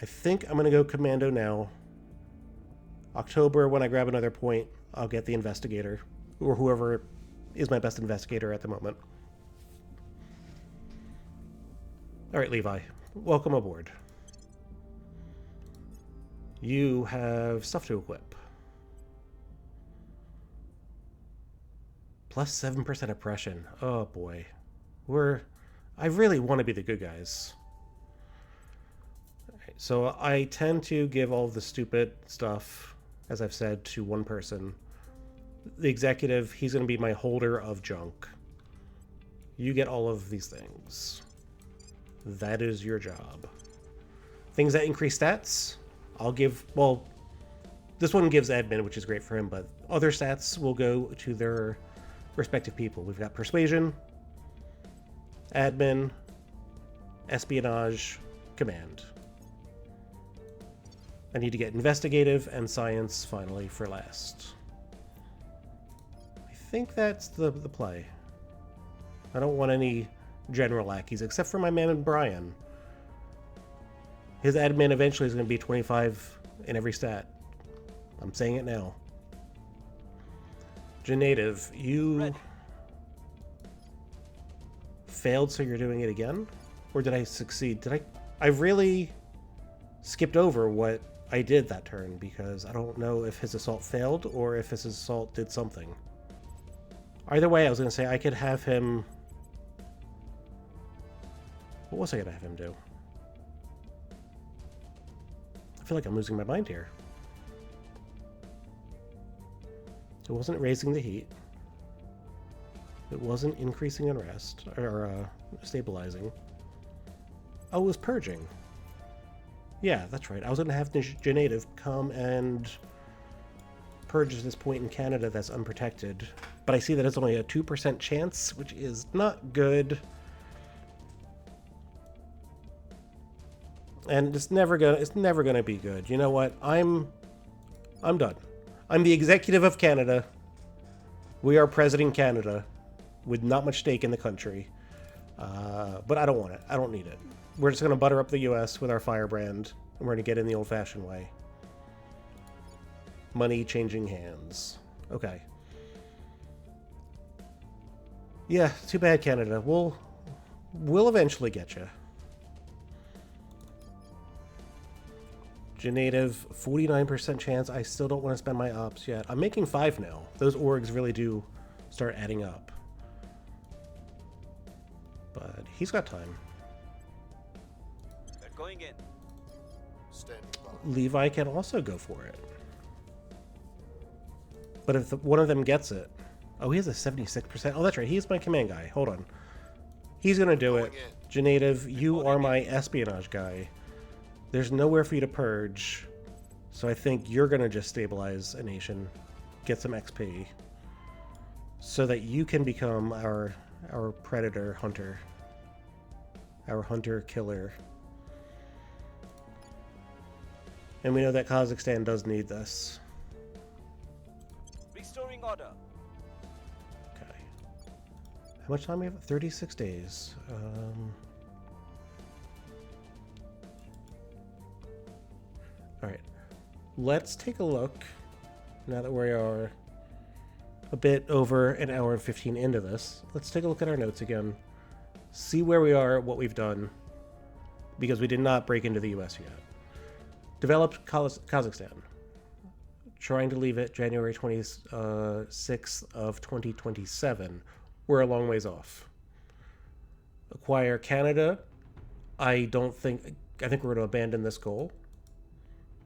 I think I'm gonna go commando now. October, when I grab another point, I'll get the investigator, or whoever is my best investigator at the moment. Alright, Levi. Welcome aboard. You have stuff to equip. Plus 7% oppression. Oh boy. I really want to be the good guys. Alright, so I tend to give all the stupid stuff, as I've said, to one person. The executive, he's going to be my holder of junk. You get all of these things. That is your job. Things that increase stats, I'll give... Well, this one gives admin, which is great for him, but other stats will go to their respective people. We've got persuasion, admin, espionage, command. I need to get investigative and science finally for last. I think that's the play. I don't want any general lackeys, except for my man Brian. His admin eventually is going to be 25 in every stat. I'm saying it now. Genative, you Ready. failed, so you're doing it again? Or did I succeed? I really skipped over what I did that turn, because I don't know if his assault failed or if his assault did something. Either way, I was going to say I could have him... What was I going to have him do? I feel like I'm losing my mind here. It wasn't raising the heat. It wasn't increasing unrest, or stabilizing. Oh, it was purging. Yeah, that's right. I was going to have the Genative come and purge this point in Canada that's unprotected. But I see that it's only a 2% chance, which is not good. And it's never gonna be good. You know what? I'm done. I'm the executive of Canada. We are President Canada, with not much stake in the country. But I don't want it. I don't need it. We're just gonna butter up the U.S. with our firebrand, and we're gonna get in the old-fashioned way. Money changing hands. Okay. Yeah, too bad, Canada. We'll eventually get you. Genative, 49% chance. I still don't want to spend my ops yet. I'm making 5 now. Those orgs really do start adding up. But he's got time. We're going in. Standing by. Levi can also go for it. But if one of them gets it... Oh, he has a 76%. Oh, that's right. He's my command guy. Hold on. He's going to do it. Genative, you are my espionage guy. There's nowhere for you to purge, so I think you're going to just stabilize a nation, get some XP, so that you can become our predator hunter. our hunter-killer. And we know that Kazakhstan does need this. Restoring order. Okay. How much time we have? 36 days. Alright. Let's take a look, now that we are a bit over an hour and 15 into this. Let's take a look at our notes again. See where we are, what we've done. Because we did not break into the US yet. Developed Kazakhstan. Trying to leave it January 26th of 2027. We're a long ways off. Acquire Canada. I think we're going to abandon this goal.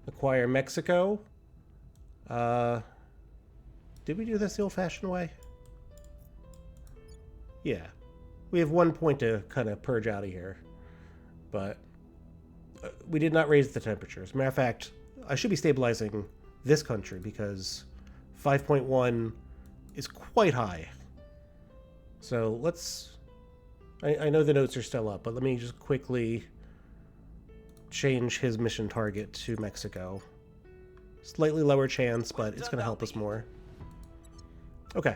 Acquire Mexico. Did we do this the old-fashioned way? Yeah. We have 1 point to kind of purge out of here. But we did not raise the temperatures. Matter of fact, I should be stabilizing this country because 5.1 is quite high. So let's... I know the notes are still up, but let me just quickly change his mission target to Mexico. Slightly lower chance, but it's going to help us more. Okay.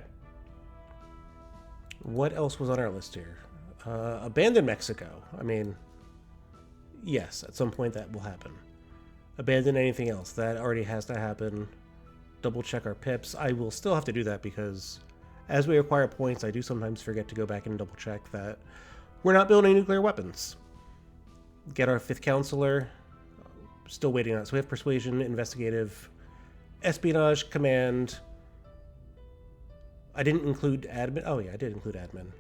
What else was on our list here? Abandon Mexico. I mean, yes, at some point that will happen. Abandon anything else. That already has to happen. Double check our pips. I will still have to do that because as we acquire points, I do sometimes forget to go back and double check that we're not building nuclear weapons. Get our 5th counselor. Still waiting on it. So we have persuasion, investigative, espionage, command. I didn't include admin. Oh yeah, I did include admin.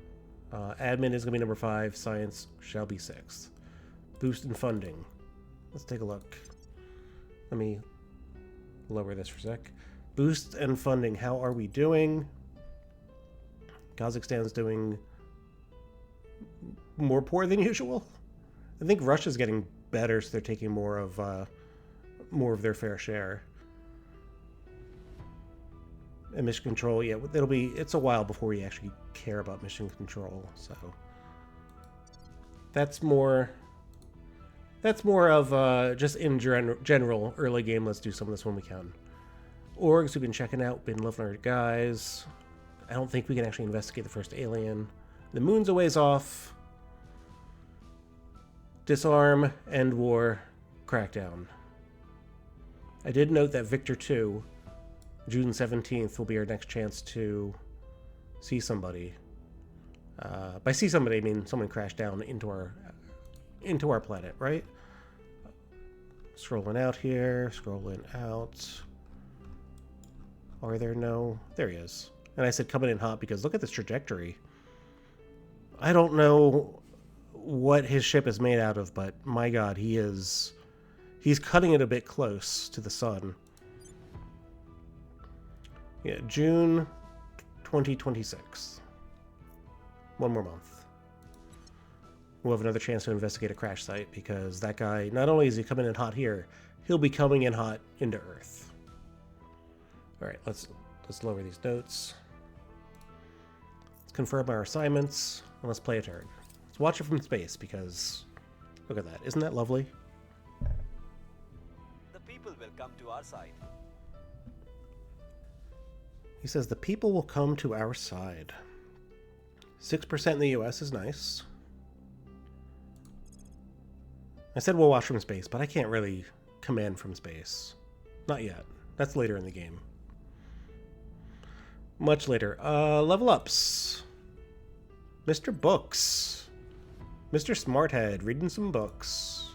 Admin is going to be number 5. Science shall be 6th. Boost in funding. Let's take a look. Let me lower this for a sec. Boost and funding. How are we doing? Kazakhstan's doing more poor than usual. I think Russia's getting better, so they're taking more of their fair share. And mission control, yeah, it's a while before we actually care about mission control, so that's more of just in general early game. Let's do some of this when we can. Orgs, we've been checking out, been loving our guys. I don't think we can actually investigate the first alien. The moon's a ways off. Disarm, end war, crackdown. I did note that Victor 2, June 17th, will be our next chance to see somebody. By see somebody, I mean someone crashed down into our planet, right? Scrolling out here, scrolling out. Are there no... There he is. And I said coming in hot because look at this trajectory. I don't know what his ship is made out of, but my god, he's cutting it a bit close to the sun. Yeah, June 2026. 1 more month. We'll have another chance to investigate a crash site because that guy, not only is he coming in hot here, he'll be coming in hot into Earth. Alright, let's lower these notes. Let's confirm our assignments, and let's play a turn. Let's watch it from space because look at that. Isn't that lovely? The people will come to our side. He says the people will come to our side. 6% in the US is nice. I said we'll watch from space, but I can't really command from space. Not yet. That's later in the game. Much later. Level ups. Mr. Books. Mr. Smarthead, reading some books.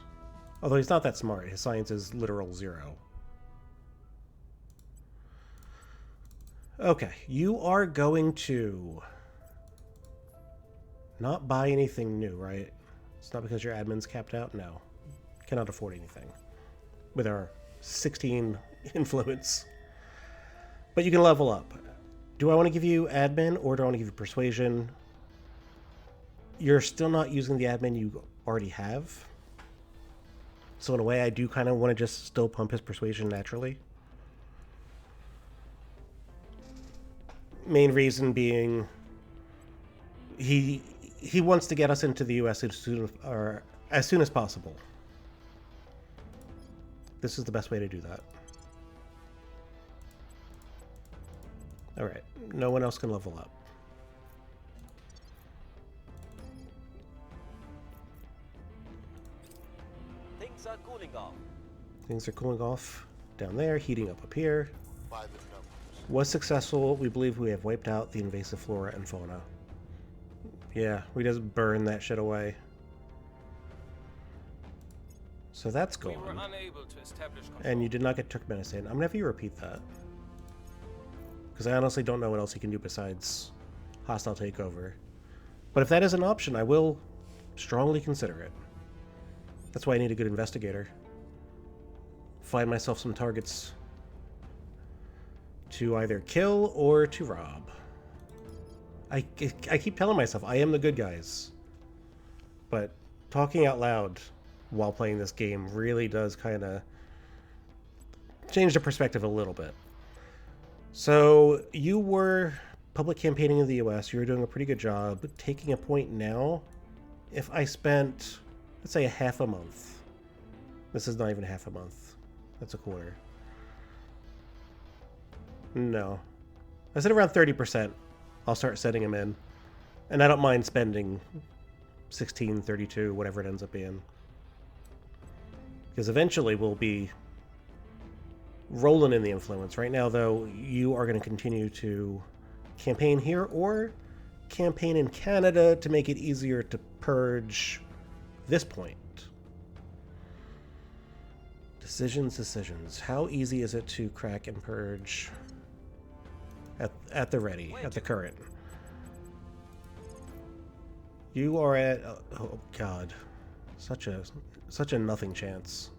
Although he's not that smart. His science is literal 0. Okay, you are going to not buy anything new, right? It's not because your admin's capped out? No. Cannot afford anything. With our 16 influence. But you can level up. Do I want to give you admin or do I want to give you persuasion? You're still not using the admin you already have. So in a way, I do kind of want to just still pump his persuasion naturally. Main reason being he he wants to get us into the U.S. as soon as possible. This is the best way to do that. Alright, no one else can level up. Things are cooling off. Things are cooling off down there, heating up here. By the numbers. Was successful. We believe we have wiped out the invasive flora and fauna. Yeah, we just burn that shit away. So that's We gone. were unable to establish control. And you did not get Turkmenistan. I'm gonna have you repeat that. Because I honestly don't know what else you can do besides hostile takeover. But if that is an option, I will strongly consider it. That's why I need a good investigator. Find myself some targets to either kill or to rob. I keep telling myself I am the good guys. But talking out loud while playing this game really does kind of change the perspective a little bit. So you were public campaigning in the US. You were doing a pretty good job. Taking a point now, if I spent, let's say, a half a month. This is not even half a month. That's a quarter. No. I said around 30%. I'll start sending them in. And I don't mind spending 16, 32, whatever it ends up being. Because eventually we'll be rolling in the influence. Right now, though, you are going to continue to campaign here or campaign in Canada to make it easier to purge this point. Decisions. How easy is it to crack and purge at the ready, at the current? You are at, oh god, such a nothing chance.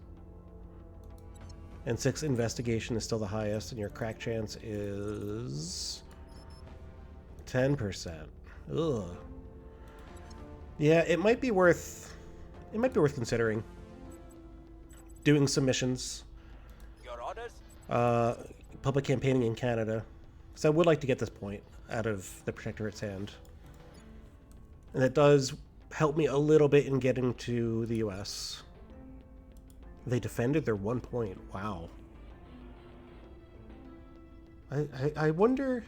And 6 investigation is still the highest, and your crack chance is 10%. Ugh. Yeah, it might be worth considering doing some missions. Your orders? Public campaigning in Canada. So I would like to get this point out of the Protectorate's hand. And it does help me a little bit in getting to the US. They defended their 1 point. Wow. I wonder...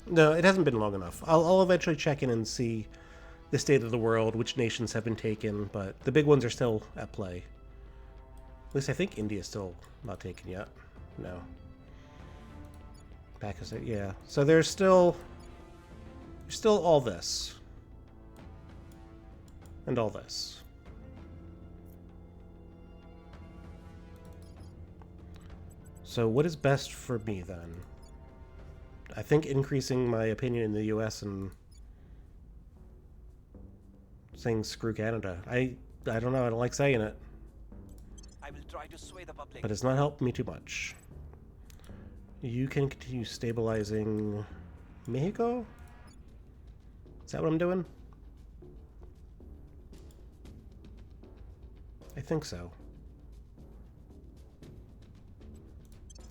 No, it hasn't been long enough. I'll eventually check in and see the state of the world, which nations have been taken, but the big ones are still at play. At least I think India's still not taken yet. No. Pakistan, yeah. So there's still all this. And all this. So what is best for me then? I think increasing my opinion in the US and saying screw Canada. I don't know, I don't like saying it. I will try to sway the public. But it's not helped me too much. You can continue stabilizing Mexico? Is that what I'm doing? I think so.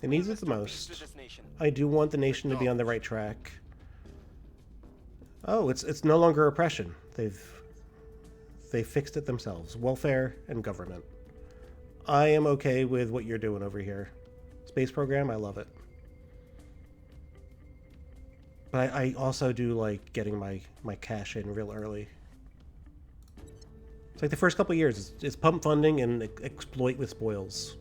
It needs it the most. I do want the nation to be on the right track. Oh, it's no longer oppression. They fixed it themselves. Welfare and government. I am okay with what you're doing over here. Space program, I love it. But I also do like getting my cash in real early. It's like the first couple of years, it's pump funding and exploit with spoils.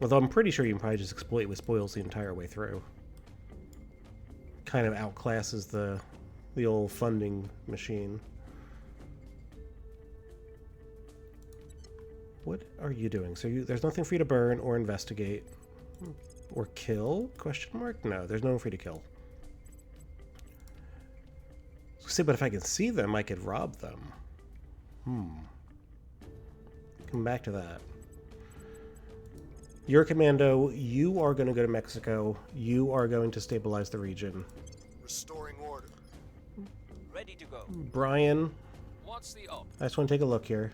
Although I'm pretty sure you can probably just exploit with spoils the entire way through. Kind of outclasses the old funding machine. What are you doing? So there's nothing for you to burn or investigate. Or kill? Question mark? No, there's no one for you to kill. See, but if I can see them, I could rob them. Come back to that. You're a commando. You are going to go to Mexico. You are going to stabilize the region. Restoring order. Ready to go. Brian, What's the op? I just want to take a look here.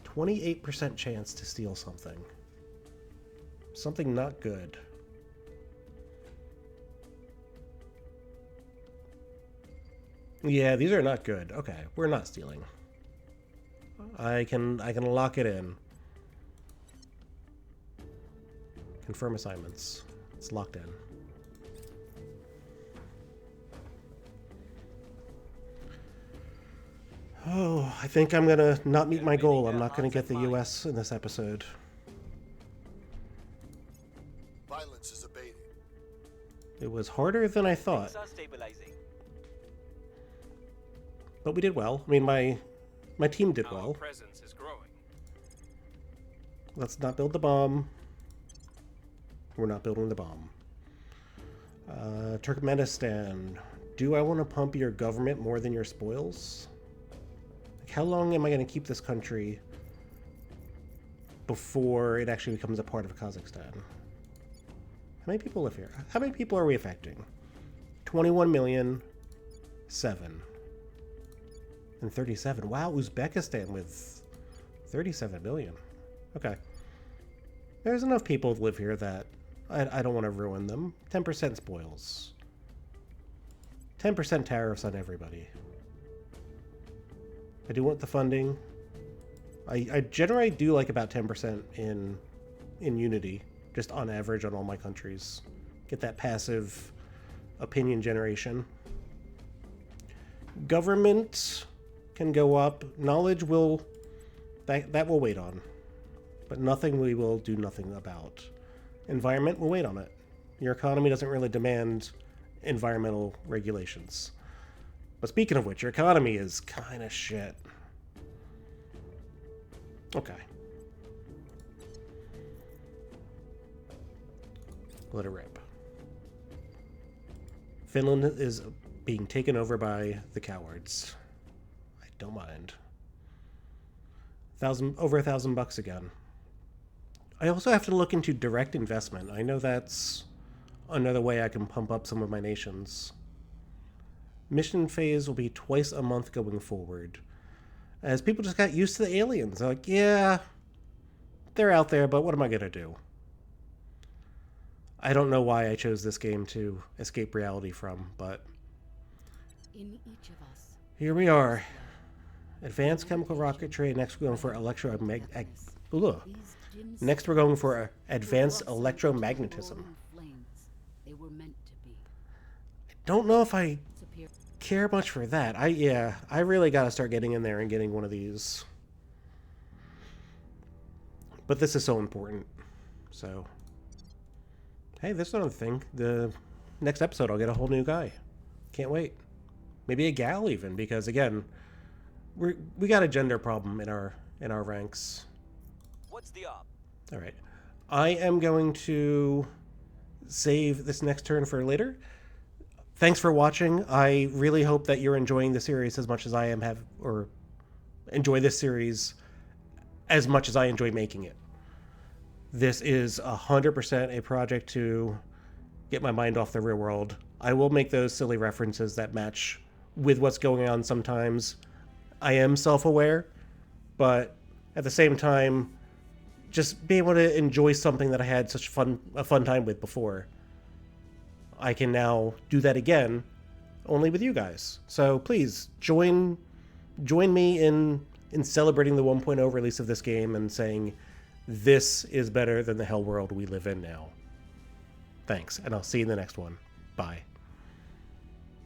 28% chance to steal something. Something not good. Yeah, these are not good. Okay, we're not stealing. I can lock it in. Confirm assignments. It's locked in. Oh, I think I'm gonna not meet my goal. I'm not gonna get the US in this episode. Violence is abating. It was harder than I thought, Things are stabilizing. but we did well. I mean, my team did Our well. presence is growing. Let's not build the bomb. We're not building the bomb. Turkmenistan. Do I want to pump your government more than your spoils? Like, how long am I going to keep this country before it actually becomes a part of Kazakhstan? How many people live here? How many people are we affecting? 21 million, 7. And 37. Wow, Uzbekistan with 37 million. Okay. There's enough people who live here that I don't want to ruin them. 10% spoils. 10% tariffs on everybody. I do want the funding. I generally do like about 10% in Unity, just on average on all my countries. Get that passive opinion generation. Government can go up. Knowledge will... That will wait on. But nothing we will do nothing about. Environment, we'll wait on it. Your economy doesn't really demand environmental regulations. But speaking of which, your economy is kind of shit. Okay. Let it rip. Finland is being taken over by the cowards. I don't mind. Over $1,000 again. I also have to look into direct investment. I know that's another way I can pump up some of my nations. Mission phase will be twice a month going forward. As people just got used to the aliens. They're like, yeah, they're out there, but what am I going to do? I don't know why I chose this game to escape reality from, but In each of us. here we are. Advanced chemical rocketry. Next we're going for Next we're going for advanced electromagnetism. They were meant to be. Don't know if I Superior. care much for that. I really got to start getting in there and getting one of these. But this is so important. So, hey, there's another thing. The next episode, I'll get a whole new guy. Can't wait. Maybe a gal even, because again, we got a gender problem in our ranks. What's the op? All right, I am going to save this next turn for later. Thanks for watching. I really hope that you're enjoying the series as much as I am or enjoy this series as much as I enjoy making it. This is 100% a project to get my mind off the real world. I will make those silly references that match with what's going on sometimes. I am self-aware, but at the same time, just being able to enjoy something that I had such a fun time with before. I can now do that again, only with you guys. So please join me in celebrating the 1.0 release of this game and saying this is better than the hell world we live in now. Thanks, and I'll see you in the next one. Bye.